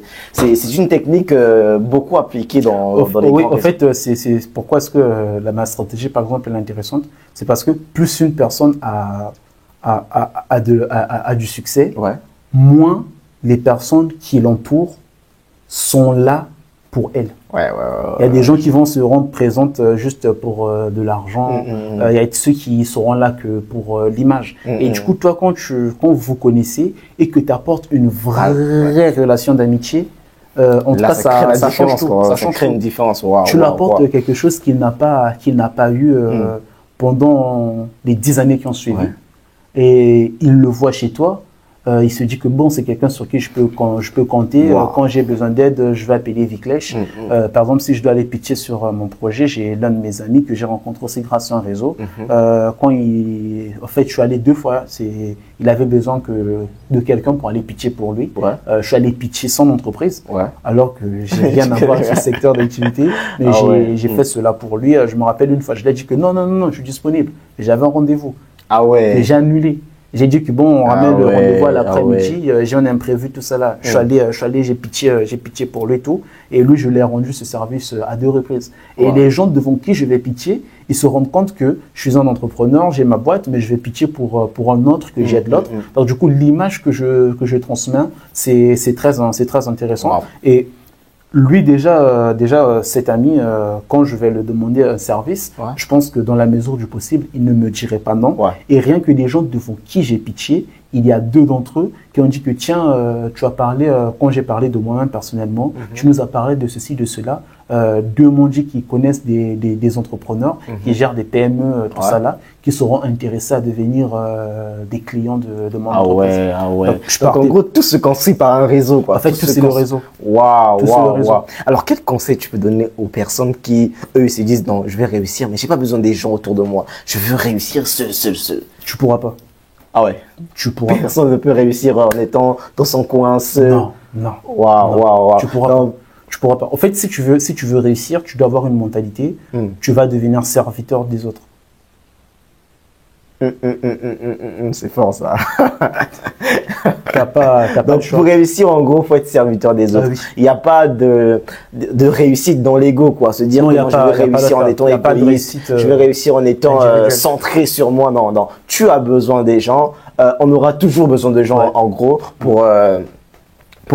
une technique beaucoup appliquée dans les grands en fait, c'est pourquoi est-ce que ma stratégie, par exemple, est intéressante. C'est parce que plus une personne a du succès, moins les personnes qui l'entourent sont là pour elle. Il y a des gens qui vont se rendre présentes juste pour de l'argent. Il y a ceux qui seront là que pour l'image. Et du coup, toi, quand vous vous connaissez et que tu apportes une vraie relation d'amitié, en tout cas, ça change tout. Ça crée une différence. Tu lui apportes quelque chose qu'il n'a pas eu pendant les 10 années qui ont suivi. Et il le voit chez toi. Il se dit que bon, c'est quelqu'un sur qui je peux compter. Quand j'ai besoin d'aide, je vais appeler Viclèche. Par exemple, si je dois aller pitcher sur mon projet, j'ai l'un de mes amis que j'ai rencontré aussi grâce à un réseau. En fait, je suis allé 2 fois. Il avait besoin de quelqu'un pour aller pitcher pour lui. Je suis allé pitcher son entreprise, alors que j'ai rien à voir avec ce secteur d'activité. Mais j'ai fait cela pour lui. Je me rappelle une fois, je lui ai dit que non, je suis disponible. J'avais un rendez-vous. Et j'ai annulé. J'ai dit que bon, on ramène le rendez-vous à l'après-midi, j'ai un imprévu, tout ça là. Je suis allé, j'ai pitché pour lui et tout. Et lui, je lui ai rendu ce service à 2 reprises. Et les gens devant qui je vais pitcher, ils se rendent compte que je suis un entrepreneur, j'ai ma boîte, mais je vais pitcher pour un autre, que j'aide l'autre. Donc du coup, l'image que je transmets, c'est très intéressant. Et lui, déjà cet ami, quand je vais lui demander un service, je pense que dans la mesure du possible, il ne me dirait pas non. Et rien que les gens devant qui j'ai pitché, il y a 2 d'entre eux qui ont dit que tiens, tu as parlé, quand j'ai parlé de moi-même personnellement, tu nous as parlé de ceci, de cela. 2 m'ont dit qu'ils connaissent des entrepreneurs qui gèrent des PME, tout ça là, qui seront intéressés à devenir des clients de mon entreprise. Donc en gros, tout se construit par un réseau, quoi. En fait, tout c'est le réseau. Alors, quel conseil tu peux donner aux personnes qui, eux, se disent non, je vais réussir, mais j'ai pas besoin des gens autour de moi. Je veux réussir seul. Tu pourras pas. Ah ouais. Tu pourras Personne ne peut réussir en étant dans son coin seul. Non, non. Waouh. Tu pourras pas. En fait, si tu veux réussir, tu dois avoir une mentalité. Tu vas devenir serviteur des autres. C'est fort ça. T'as pas Donc le choix. pour réussir, en gros, faut être serviteur des autres. Oui. Il n'y a pas de réussite dans l'ego, quoi. Se dire Non, que y a moi, pas- je veux y a pas réussir en de- étant y a pas de égoïste, réussite, je veux réussir en étant individuelle. centré sur moi. Non. Tu as besoin des gens. On aura toujours besoin de gens, Ouais. en gros, pour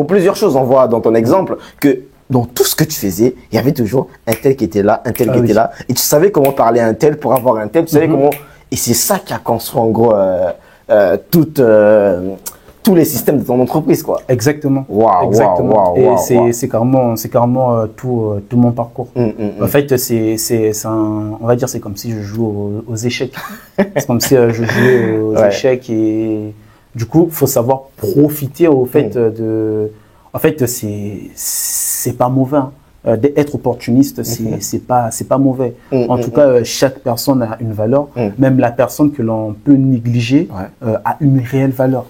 plusieurs choses. On voit dans ton exemple que dans tout ce que tu faisais, il y avait toujours un tel qui était là, un tel qui était là. Et tu savais comment parler à un tel pour avoir un tel. Tu savais comment... Et c'est ça qui a construit, en gros, tous les systèmes de ton entreprise, quoi. Exactement. Waouh. Et c'est carrément tout mon parcours. En fait, on va dire, c'est comme si je joue aux échecs. C'est comme si je jouais aux échecs et du coup, faut savoir profiter au fait en fait, c'est pas mauvais. Hein. D'être opportuniste, c'est pas mauvais. En tout cas, chaque personne a une valeur. Même la personne que l'on peut négliger a une réelle valeur.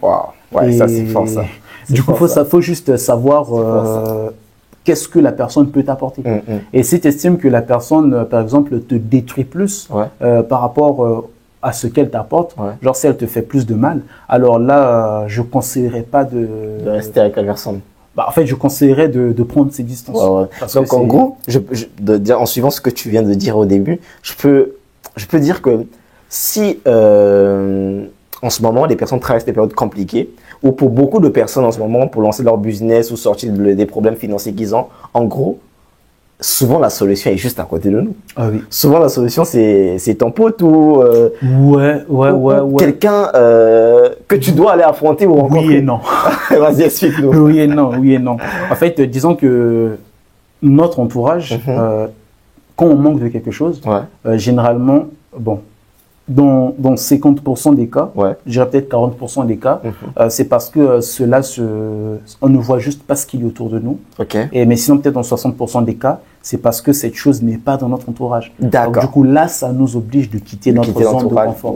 Ouais, ça c'est fort ça. Du coup, faut juste savoir qu'est-ce que la personne peut t'apporter. Et si tu estimes que la personne, par exemple, te détruit plus par rapport à ce qu'elle t'apporte, genre si elle te fait plus de mal, alors là, je conseillerais pas de rester avec la personne. Bah, en fait, je conseillerais de prendre ses distances. Donc, en gros, en suivant ce que tu viens de dire au début, je peux dire que si en ce moment, les personnes traversent des périodes compliquées, ou pour beaucoup de personnes en ce moment, pour lancer leur business ou sortir des problèmes financiers qu'ils ont, en gros, souvent la solution est juste à côté de nous. Ah oui. Souvent la solution c'est ton pote ou quelqu'un que tu dois aller affronter ou rencontrer. Oui et non. Vas-y, explique-nous. Oui et non. En fait, disons que notre entourage, quand on manque de quelque chose, généralement, bon, dans 50% des cas, je dirais peut-être 40% des cas, c'est parce que on ne voit juste pas ce qu'il y a autour de nous. Mais sinon, peut-être dans 60% des cas, c'est parce que cette chose n'est pas dans notre entourage. Donc, du coup, là, ça nous oblige de quitter notre zone de confort.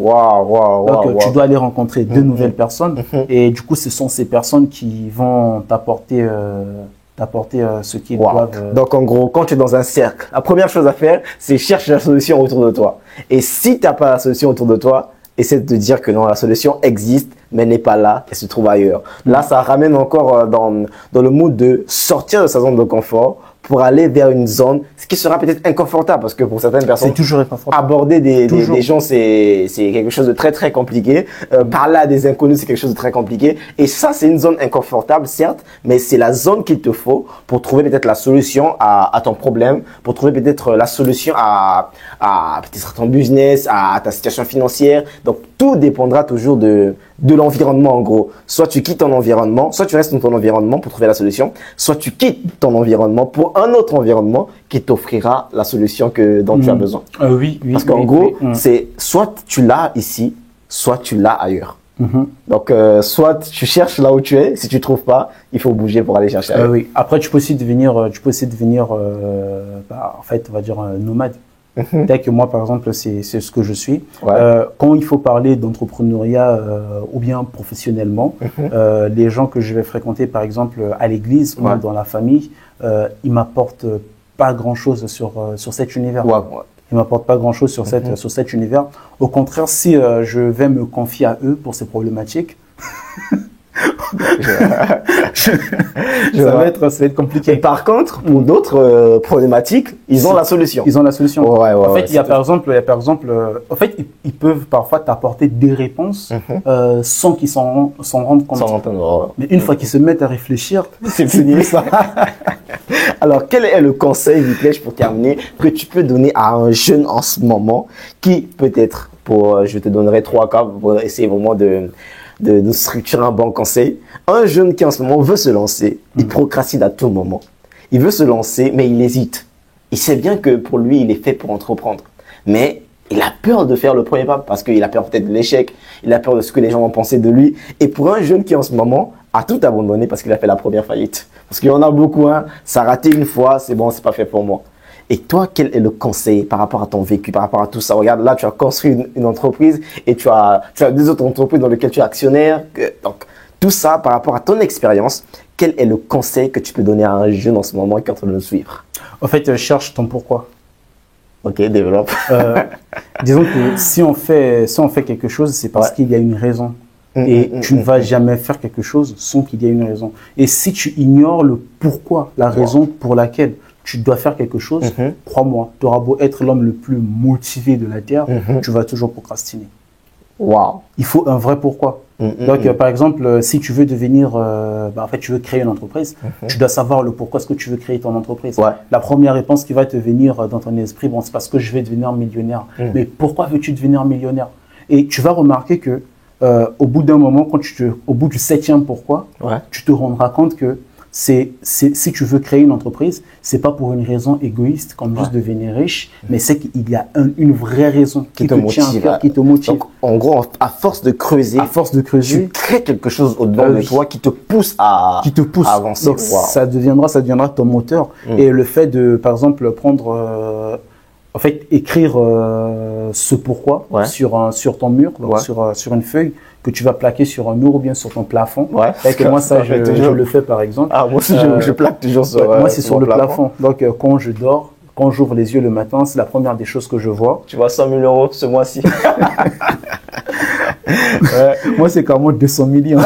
Donc, tu dois aller rencontrer de nouvelles personnes. Et du coup, ce sont ces personnes qui vont t'apporter ce qu'ils doivent. Donc, en gros, quand tu es dans un cercle, la première chose à faire, c'est chercher la solution autour de toi. Et si tu n'as pas la solution autour de toi, essaie de te dire que non, la solution existe, mais n'est pas là, elle se trouve ailleurs. Là, ça ramène encore dans le mood de sortir de sa zone de confort pour aller vers une zone, ce qui sera peut-être inconfortable, parce que pour certaines personnes, c'est toujours inconfortable. Aborder des gens, c'est quelque chose de très, très compliqué. Parler à des inconnus, c'est quelque chose de très compliqué. Et ça, c'est une zone inconfortable, certes, mais c'est la zone qu'il te faut pour trouver peut-être la solution à ton problème, pour trouver peut-être la solution à peut-être ton business, à ta situation financière. Donc, tout dépendra toujours de l'environnement, en gros. Soit tu quittes ton environnement, soit tu restes dans ton environnement pour trouver la solution, soit tu quittes ton environnement pour un autre environnement qui t'offrira la solution dont tu as besoin. Oui. Parce qu'en gros, c'est soit tu l'as ici, soit tu l'as ailleurs. Donc, soit tu cherches là où tu es, si tu trouves pas, il faut bouger pour aller chercher ailleurs. Oui. Après, tu peux aussi devenir, en fait, on va dire nomade. Dès que moi, par exemple, c'est ce que je suis. Quand il faut parler d'entrepreneuriat ou bien professionnellement, les gens que je vais fréquenter, par exemple, à l'église ou dans la famille, ils m'apportent pas grand-chose sur cet univers. Ils m'apportent pas grand-chose sur cet univers. Au contraire, si je vais me confier à eux pour ces problématiques, ça va être compliqué. Et par contre, pour d'autres problématiques, ils ont la solution. Ils ont la solution. En fait, il y a par exemple, en fait, ils peuvent parfois t'apporter des réponses sans qu'ils s'en rendent compte. Mais une fois qu'ils se mettent à réfléchir, c'est fini ça. Alors, quel est le conseil, Viclèche, pour terminer, que tu peux donner à un jeune en ce moment qui peut-être, je te donnerai 3 cas pour essayer vraiment de structurer un bon conseil. Un jeune qui en ce moment veut se lancer, il procrastine à tout moment. Il veut se lancer, mais il hésite. Il sait bien que pour lui, il est fait pour entreprendre. Mais il a peur de faire le premier pas parce qu'il a peur peut-être de l'échec. Il a peur de ce que les gens vont penser de lui. Et pour un jeune qui en ce moment a tout abandonné parce qu'il a fait la première faillite. Parce qu'il y en a beaucoup, ça a raté une fois, c'est bon, c'est pas fait pour moi. Et toi, quel est le conseil par rapport à ton vécu, par rapport à tout ça? Regarde, là, tu as construit une entreprise et tu as deux autres entreprises dans lesquelles tu es actionnaire. Donc, tout ça par rapport à ton expérience, quel est le conseil que tu peux donner à un jeune en ce moment qui est en train de nous suivre? En fait, cherche ton pourquoi. Ok, développe. Disons que si on fait quelque chose, c'est parce qu'il y a une raison. Et tu ne vas jamais faire quelque chose sans qu'il y ait une raison. Et si tu ignores le pourquoi, la raison pour laquelle tu dois faire quelque chose, crois-moi, tu auras beau être l'homme le plus motivé de la Terre, tu vas toujours procrastiner. Wow. Il faut un vrai pourquoi. Donc, par exemple, si tu veux devenir, en fait, tu veux créer une entreprise, tu dois savoir le pourquoi est-ce que tu veux créer ton entreprise. La première réponse qui va te venir dans ton esprit, bon, c'est parce que je vais devenir millionnaire. Mais pourquoi veux-tu devenir millionnaire? Et tu vas remarquer que au bout d'un moment, au bout du 7e pourquoi, tu te rendras compte que si tu veux créer une entreprise, c'est pas pour une raison égoïste comme juste devenir riche, mais c'est qu'il y a une vraie raison qui te tient à cœur, qui te motive. Donc, en gros, à force de creuser, tu crées quelque chose au-dedans de toi qui te pousse à avancer. Donc, ça deviendra ton moteur. Et le fait de, par exemple, prendre écrire ce pourquoi sur ton mur, donc sur une feuille que tu vas plaquer sur un mur ou bien sur ton plafond. Et moi, ça, je le fais par exemple. Ah, moi aussi, je plaque toujours sur moi, c'est sur le plafond. Donc, quand je dors, quand j'ouvre les yeux le matin, c'est la première des choses que je vois. Tu vois 100 000 € ce mois-ci. Moi, c'est carrément 200 millions.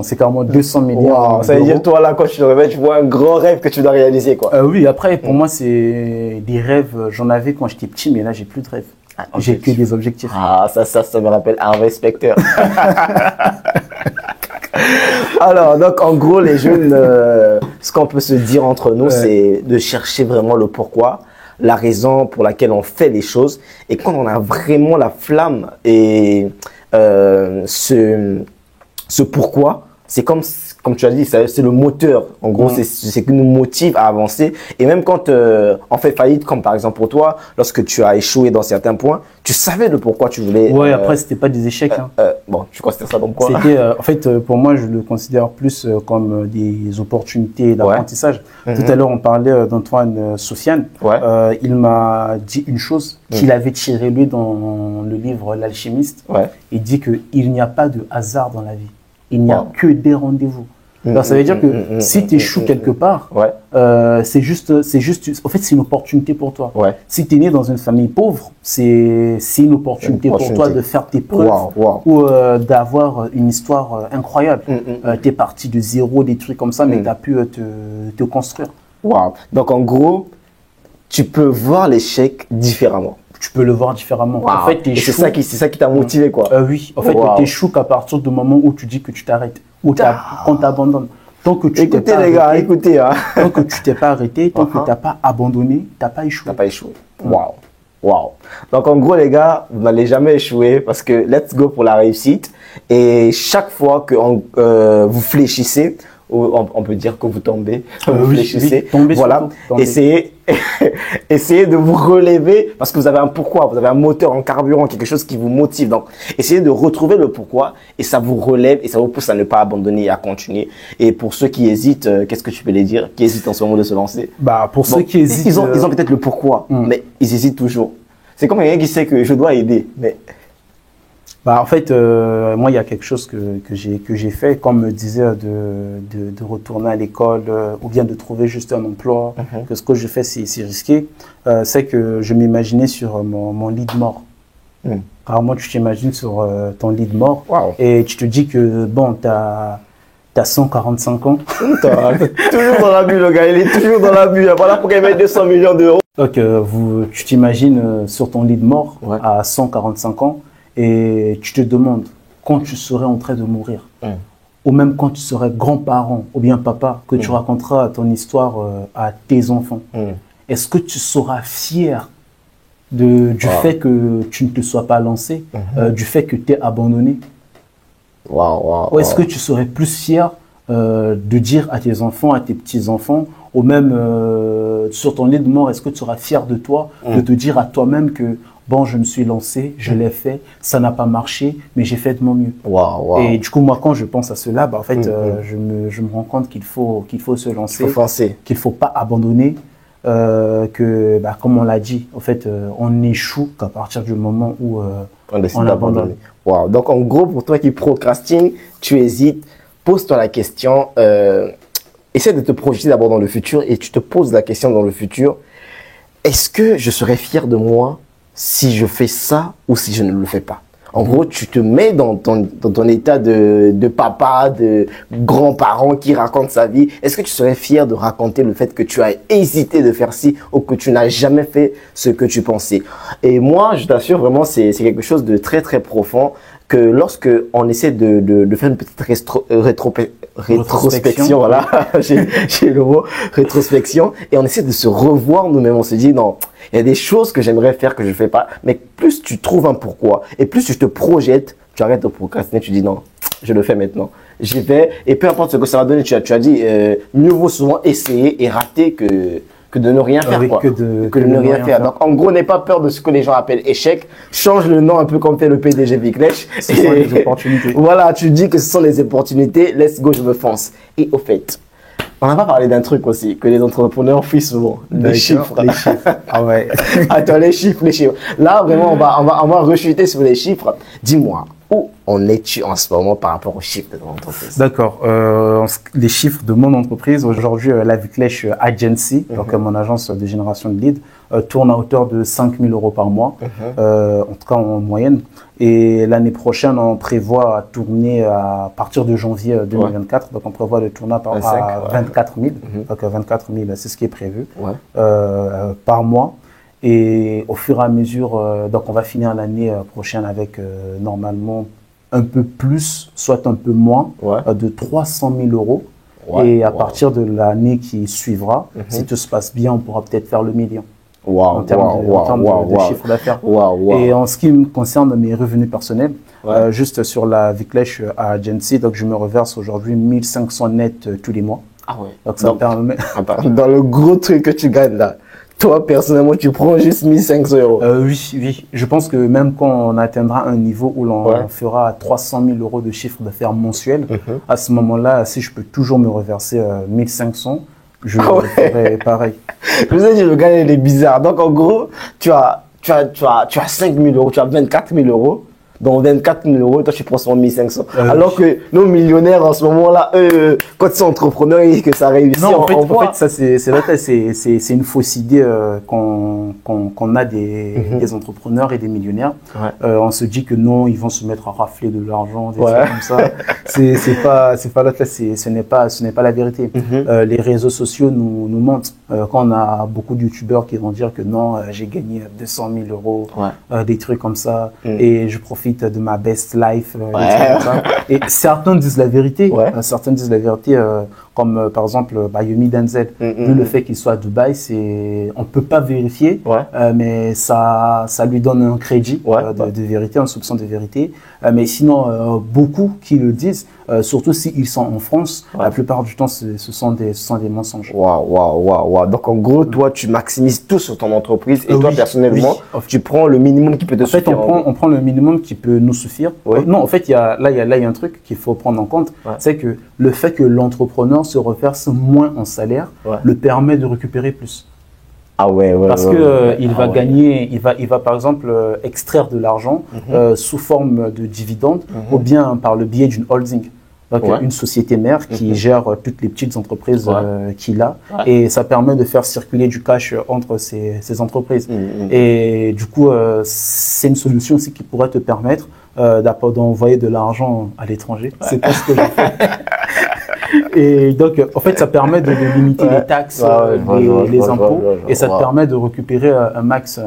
C'est carrément 200 millions. Ça veut dire, toi, là, quand tu te réveilles, tu vois un grand rêve que tu dois réaliser, quoi. Oui, après, pour moi, c'est des rêves. J'en avais quand j'étais petit, mais là, j'ai plus de rêves. J'ai que des objectifs. Ah, ça me rappelle Harvey Specter. Alors, donc, en gros, les jeunes, ce qu'on peut se dire entre nous, c'est de chercher vraiment le pourquoi, la raison pour laquelle on fait les choses. Et quand on a vraiment la flamme et ce pourquoi, c'est comme tu as dit, c'est le moteur. En gros, c'est ce qui nous motive à avancer. Et même quand on fait faillite, comme par exemple pour toi, lorsque tu as échoué dans certains points, tu savais le pourquoi tu voulais. Ouais, après, c'était pas des échecs. Bon, tu considères ça donc quoi? C'était, en fait, pour moi, je le considère plus comme des opportunités d'apprentissage. Tout à l'heure, on parlait d'Antoine Soufiane. Il m'a dit une chose qu'il avait tirée lui dans le livre L'Alchimiste. Il dit qu'il n'y a pas de hasard dans la vie. Il n'y a que des rendez-vous. Alors, ça veut dire que si tu échoues quelque part, c'est juste, en fait, c'est une opportunité pour toi. Si tu es né dans une famille pauvre, c'est une opportunité pour toi de faire tes preuves ou d'avoir une histoire incroyable. Tu es parti de zéro, des trucs comme ça, mais tu as pu te construire. Donc, en gros, tu peux voir l'échec différemment. Tu peux le voir différemment. En fait, c'est ça qui t'a motivé, quoi. Oui, en fait, tu échoues qu'à partir du moment où tu dis que tu t'arrêtes, ou qu'on t'abandonne. Tant que tu écoutez, les gars, écoutez. Tant que tu t'es pas arrêté, tant que tu n'as pas abandonné, tu n'as pas échoué. Waouh. Donc, en gros, les gars, vous n'allez jamais échouer parce que let's go pour la réussite. Et chaque fois que vous fléchissez, on peut dire que vous tombez, vous fléchissez, voilà, essayez de vous relever parce que vous avez un pourquoi, vous avez un moteur, un carburant, quelque chose qui vous motive. Donc, essayez de retrouver le pourquoi et ça vous relève et ça vous pousse à ne pas abandonner et à continuer. Et pour ceux qui hésitent, qu'est-ce que tu peux les dire, qui hésitent en ce moment de se lancer? Pour ceux qui hésitent, ils ont peut-être le pourquoi, mais ils hésitent toujours. C'est comme quelqu'un qui sait que je dois aider, mais en fait, moi, il y a quelque chose que j'ai fait, comme me disait de retourner à l'école ou bien de trouver juste un emploi, que ce que je fais, c'est risqué. C'est que je m'imaginais sur mon lit de mort. Rarement, tu t'imagines sur ton lit de mort et tu te dis que, bon, t'as 145 ans. Toujours dans la bulle, le gars, il est toujours dans la bulle. Voilà pourquoi il met 200 millions d'euros. Donc, tu t'imagines sur ton lit de mort à 145 ans. Et tu te demandes quand tu serais en train de mourir, ou même quand tu serais grand-parent ou bien papa, que tu raconteras ton histoire à tes enfants. Est-ce que tu seras fier du fait que tu ne te sois pas lancé, du fait que tu es abandonné? Ou est-ce que tu serais plus fier de dire à tes enfants, à tes petits-enfants, ou même sur ton lit de mort, est-ce que tu seras fier de toi, de te dire à toi-même que bon, je me suis lancé, je l'ai fait, ça n'a pas marché, mais j'ai fait de mon mieux. Et du coup, moi, quand je pense à cela, bah, en fait, je me rends compte qu'il faut se lancer, qu'il faut pas abandonner, que, bah, comme on l'a dit, en fait, on échoue qu'à partir du moment où on décide d'abandonner. Wow. Donc, en gros, pour toi qui procrastine, tu hésites, pose-toi la question, essaie de te projeter d'abord dans le futur et tu te poses la question dans le futur, est-ce que je serais fier de moi si je fais ça ou si je ne le fais pas? En gros, tu te mets dans ton état de papa, de grand-parent qui raconte sa vie. Est-ce que tu serais fier de raconter le fait que tu as hésité de faire ci ou que tu n'as jamais fait ce que tu pensais? Et moi, je t'assure vraiment, c'est quelque chose de très, très profond que lorsque on essaie de faire une petite rétrospection, voilà, j'ai le mot, rétrospection, et on essaie de se revoir nous-mêmes, on se dit non, il y a des choses que j'aimerais faire que je ne fais pas, mais plus tu trouves un pourquoi, et plus tu te projettes, tu arrêtes de procrastiner, tu dis non, je le fais maintenant, j'y vais, et peu importe ce que ça va donner, tu as dit, mieux vaut souvent essayer et rater que de ne rien faire, quoi. Que de ne rien faire. Donc, en gros, n'aie pas peur de ce que les gens appellent échec. Change le nom un peu comme fait le PDG Viclech. Ce sont les opportunités. Voilà, tu dis que ce sont les opportunités. Let's go, je me fonce. Et au fait, on n'a pas parlé d'un truc aussi que les entrepreneurs fuient souvent. Les chiffres. Les chiffres. Ah ouais. Attends, les chiffres. Là, vraiment, on va rechuter sur les chiffres. Dis-moi, où en es-tu en ce moment par rapport aux chiffres de ton entreprise? D'accord. Les chiffres de mon entreprise, aujourd'hui, la Viclech Agency, donc mon agence de génération de leads, tourne à hauteur de 5 000 € par mois, en tout cas en moyenne. Et l'année prochaine, on prévoit tourner à partir de janvier 2024. Donc, on prévoit de tourner à 24 000. Donc, 24 000, c'est ce qui est prévu par mois. Et au fur et à mesure, donc on va finir l'année prochaine avec normalement un peu plus, soit un peu moins, de 300 000 €. Et à partir de l'année qui suivra, si tout se passe bien, on pourra peut-être faire le million. En termes de chiffre d'affaires. Et en ce qui me concerne mes revenus personnels, juste sur la Viclech Agency, donc je me reverse aujourd'hui 1 500 net tous les mois. Ah ouais. Donc ça permet... Dans le gros truc que tu gagnes là, toi personnellement tu prends juste 1 500 €. Oui. Je pense que même quand on atteindra un niveau où l'on fera 300 000 € de chiffre d'affaires mensuel, à ce moment-là, si je peux toujours me reverser 1 500, je ferai pareil. Je vous ai dit, le gars il est bizarre. Donc en gros, tu as 5 000 €, tu as 24 000 €. Donc 24 000 €, toi tu prends seulement 1 500. Alors que nos millionnaires en ce moment-là, eux, quand ils sont entrepreneurs et que ça réussit, non, en fait, ça c'est une fausse idée qu'on a des entrepreneurs et des millionnaires. On se dit que non, ils vont se mettre à rafler de l'argent, des trucs comme ça. C'est pas là, ce n'est pas la vérité. Les réseaux sociaux nous mentent. Quand on a beaucoup de youtubeurs qui vont dire que non, j'ai gagné 200 000 €, des trucs comme ça, et je profite de ma best life, des trucs comme ça. Et certains disent la vérité, comme par exemple Yomi Denzel. Le fait qu'il soit à Dubaï, on peut pas vérifier, mais ça lui donne un crédit de vérité, un soupçon de vérité. Mais sinon, beaucoup qui le disent, surtout s'ils sont en France, la plupart du temps, ce sont des mensonges. Donc en gros, toi, tu maximises tout sur ton entreprise et toi, personnellement, tu prends le minimum qui peut te suffire. En fait, on prend le minimum qui peut nous suffire. Non, en fait, il y a un truc qu'il faut prendre en compte, c'est que le fait que l'entrepreneur se reverse moins en salaire le permet de récupérer plus. Parce que il va gagner, il va par exemple extraire de l'argent sous forme de dividendes ou bien par le biais d'une holding. Donc une société mère qui gère toutes les petites entreprises qu'il a et ça permet de faire circuler du cash entre ces entreprises. Et du coup, c'est une solution aussi qui pourrait te permettre d'envoyer de l'argent à l'étranger. C'est pas ce que j'ai fait. Et donc, en fait, ça permet de limiter les taxes, les impôts, et ça te permet de récupérer un max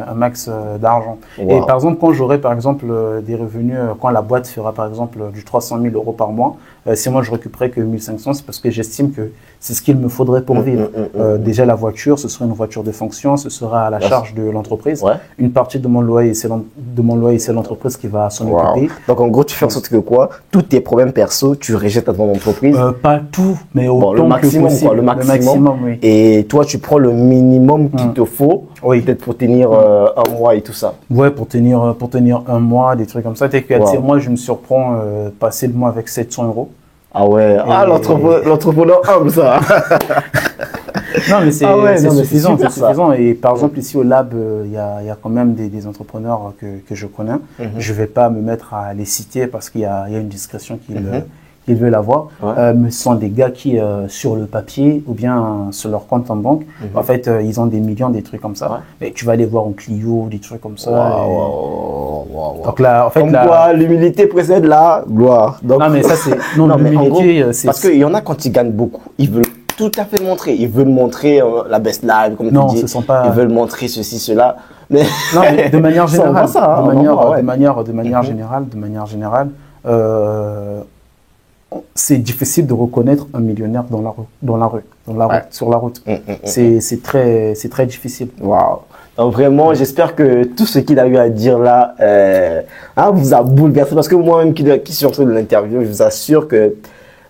d'argent. Et par exemple, quand j'aurai par exemple des revenus, quand la boîte fera par exemple du 300 000 € par mois, si moi je récupérais que 1500, c'est parce que j'estime que c'est ce qu'il me faudrait pour vivre. Déjà la voiture, ce serait une voiture de fonction, ce sera à la charge de l'entreprise. Une partie de mon loyer, c'est l'entreprise qui va s'en occuper. Donc en gros, tu fais en sorte que quoi? Tous tes problèmes perso, tu rejettes à ton entreprise. Pas tout, mais autant le maximum, que possible. Quoi, le maximum, oui. Et toi, tu prends le minimum qu'il te faut, peut-être pour tenir un mois et tout ça. Ouais, pour tenir un mois, des trucs comme ça. Moi, je me surprends passer le mois avec 700 euros. Ah ouais, l'entrepreneur humble, ça. Non, mais c'est suffisant, c'est suffisant. Et par exemple, ici au Lab, il y a quand même des entrepreneurs que je connais. Je vais pas me mettre à les citer parce qu'il y a une discrétion qu'ils veulent avoir. Mais ce sont des gars qui, sur le papier ou bien sur leur compte en banque, en fait, ils ont des millions, des trucs comme ça. Mais tu vas aller voir en Clio, des trucs comme ça. Donc là, en fait, l'humilité précède la gloire. Donc, non, mais ça, c'est. Non, l'humilité, c'est. Parce qu'il y en a quand ils gagnent beaucoup, ils veulent tout à fait montrer. Ils veulent montrer la best life, comme tu dis. Ils veulent montrer ceci, cela. Mais non, mais de manière générale. De manière générale, c'est difficile de reconnaître un millionnaire sur la route. C'est très difficile. Waouh. Donc vraiment, j'espère que tout ce qu'il a eu à dire là vous a bouleversé. Parce que moi-même qui suis en train de l'interview, je vous assure que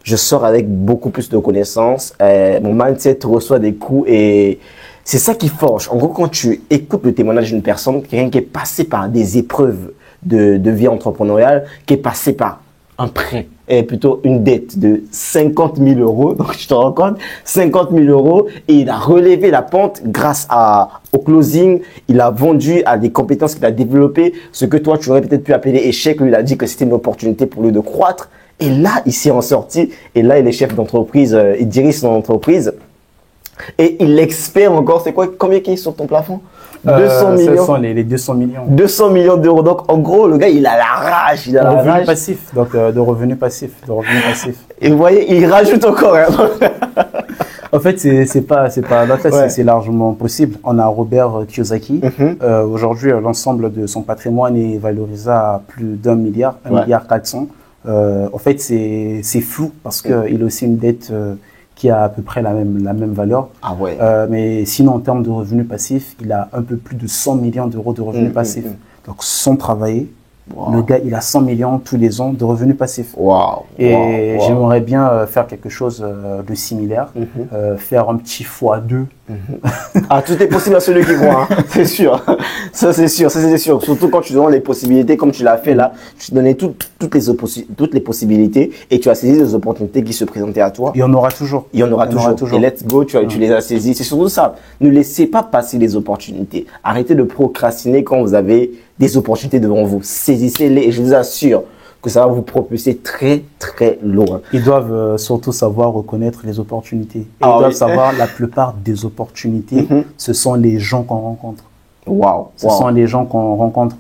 je sors avec beaucoup plus de connaissances. Mon mindset reçoit des coups et c'est ça qui forge. En gros, quand tu écoutes le témoignage d'une personne, quelqu'un qui est passé par des épreuves de vie entrepreneuriale, qui est passé par un prêt, et plutôt une dette de 50 000 euros. Donc, je te rends compte, 50 000 euros et il a relevé la pente grâce au closing. Il a vendu à des compétences qu'il a développées. Ce que toi, tu aurais peut-être pu appeler échec. Lui, il a dit que c'était une opportunité pour lui de croître. Et là, il s'est en sorti. Et là, il est chef d'entreprise. Il dirige son entreprise. Et il espère encore, c'est quoi, combien qui est sur ton plafond? 200 millions. Ce sont les 200 millions. 200 millions d'euros. Donc, en gros, le gars, il a la rage. Il a la revenu rage. Passif. Donc, de revenus passifs. Et vous voyez, il rajoute encore. En fait, c'est largement possible. On a Robert Kiyosaki. Aujourd'hui, l'ensemble de son patrimoine est valorisé à plus d'1 milliard, 1,4 milliard. En fait, c'est flou parce qu'il a aussi une dette qui a à peu près la même valeur. Mais sinon, en termes de revenus passifs, il a un peu plus de 100 millions d'euros de revenus passifs. Donc, sans travailler, le gars, il a 100 millions tous les ans de revenus passifs. J'aimerais bien faire quelque chose de similaire, faire un petit x2. Tout est possible à celui qui croit, c'est sûr. Ça, c'est sûr. Surtout quand tu donnes les possibilités, comme tu l'as fait là, tu donnais toutes les possibilités et tu as saisi les opportunités qui se présentaient à toi. Il y en aura toujours. Et let's go, tu les as saisies. C'est surtout ça. Ne laissez pas passer les opportunités. Arrêtez de procrastiner quand vous avez des opportunités devant vous. Saisissez-les et je vous assure que ça va vous propulser très, très loin. Ils doivent surtout savoir reconnaître les opportunités. Ils doivent savoir la plupart des opportunités, ce sont les gens qu'on rencontre. Ce sont les gens qu'on rencontre.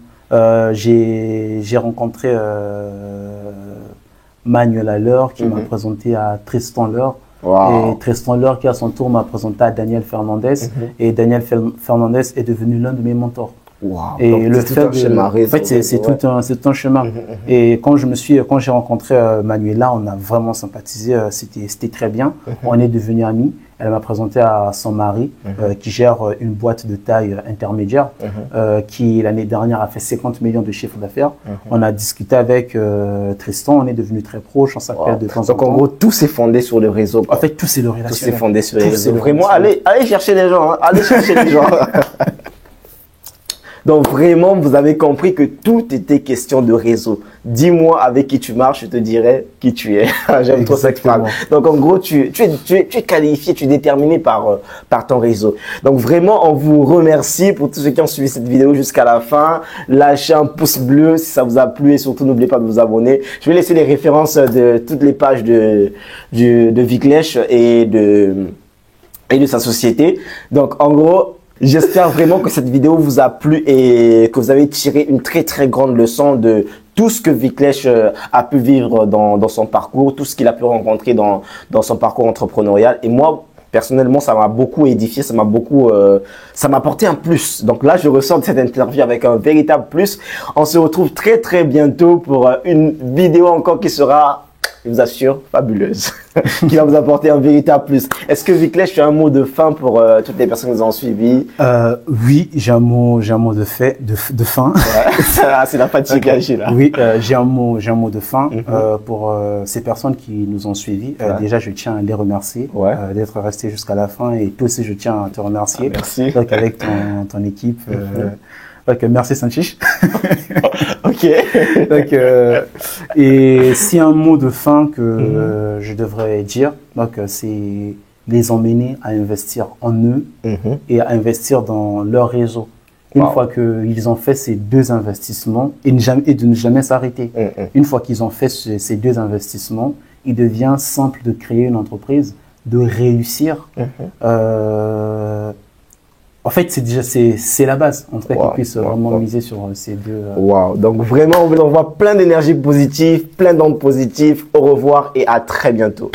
J'ai rencontré Manuel Alleur qui m'a présenté à Tristan Leur. Et Tristan Leur qui à son tour m'a présenté à Daniel Fernandez. Et Daniel Fernandez est devenu l'un de mes mentors. Et donc, le fait c'est tout un chemin. Et quand j'ai rencontré Manuela, on a vraiment sympathisé, c'était très bien. On est devenus amis. Elle m'a présenté à son mari qui gère une boîte de taille intermédiaire qui l'année dernière a fait 50 millions de chiffre d'affaires. On a discuté avec Tristan, on est devenus très proches, on s'appelle de temps en temps. Donc en gros, tout s'est fondé sur le réseau. En fait, tout c'est le relationnel. Tout s'est fondé sur le réseau. Vraiment, allez chercher les gens, allez chercher les gens. Donc vraiment, vous avez compris que tout était question de réseau. Dis-moi avec qui tu marches, je te dirai qui tu es. J'aime trop cette phrase. Donc en gros, tu es qualifié, tu es déterminé par ton réseau. Donc vraiment, on vous remercie pour tous ceux qui ont suivi cette vidéo jusqu'à la fin. Lâchez un pouce bleu si ça vous a plu et surtout n'oubliez pas de vous abonner. Je vais laisser les références de toutes les pages de Viklesh et de sa société. Donc en gros, j'espère vraiment que cette vidéo vous a plu et que vous avez tiré une très très grande leçon de tout ce que Viklesh a pu vivre dans son parcours, tout ce qu'il a pu rencontrer dans son parcours entrepreneurial. Et moi, personnellement, ça m'a beaucoup édifié, ça m'a apporté un plus. Donc là, je ressors de cette interview avec un véritable plus. On se retrouve très très bientôt pour une vidéo encore qui sera je vous assure, fabuleuse, qui va vous apporter un véritable plus. Est-ce que Viclèche, tu as un mot de fin pour toutes les personnes qui nous ont suivis? Oui, j'ai un mot de fin. Ouais. C'est la fatigue okay. Là. Oui, j'ai un mot de fin pour ces personnes qui nous ont suivis. Déjà, je tiens à les remercier d'être restés jusqu'à la fin, et toi aussi, je tiens à te remercier. Merci. Donc, avec ton équipe. Donc, merci Sanchich. Ok. Donc, et si un mot de fin que je devrais dire, donc c'est les emmener à investir en eux et à investir dans leur réseau. Une fois qu'ils ont fait ces 2 investissements, et de ne jamais s'arrêter. Une fois qu'ils ont fait ces 2 investissements, il devient simple de créer une entreprise, de réussir. En fait, c'est la base, en tout cas, qu'ils puissent vraiment miser sur ces 2. Wow. Donc vraiment, on vous envoie plein d'énergie positive, plein d'ondes positives. Au revoir et à très bientôt.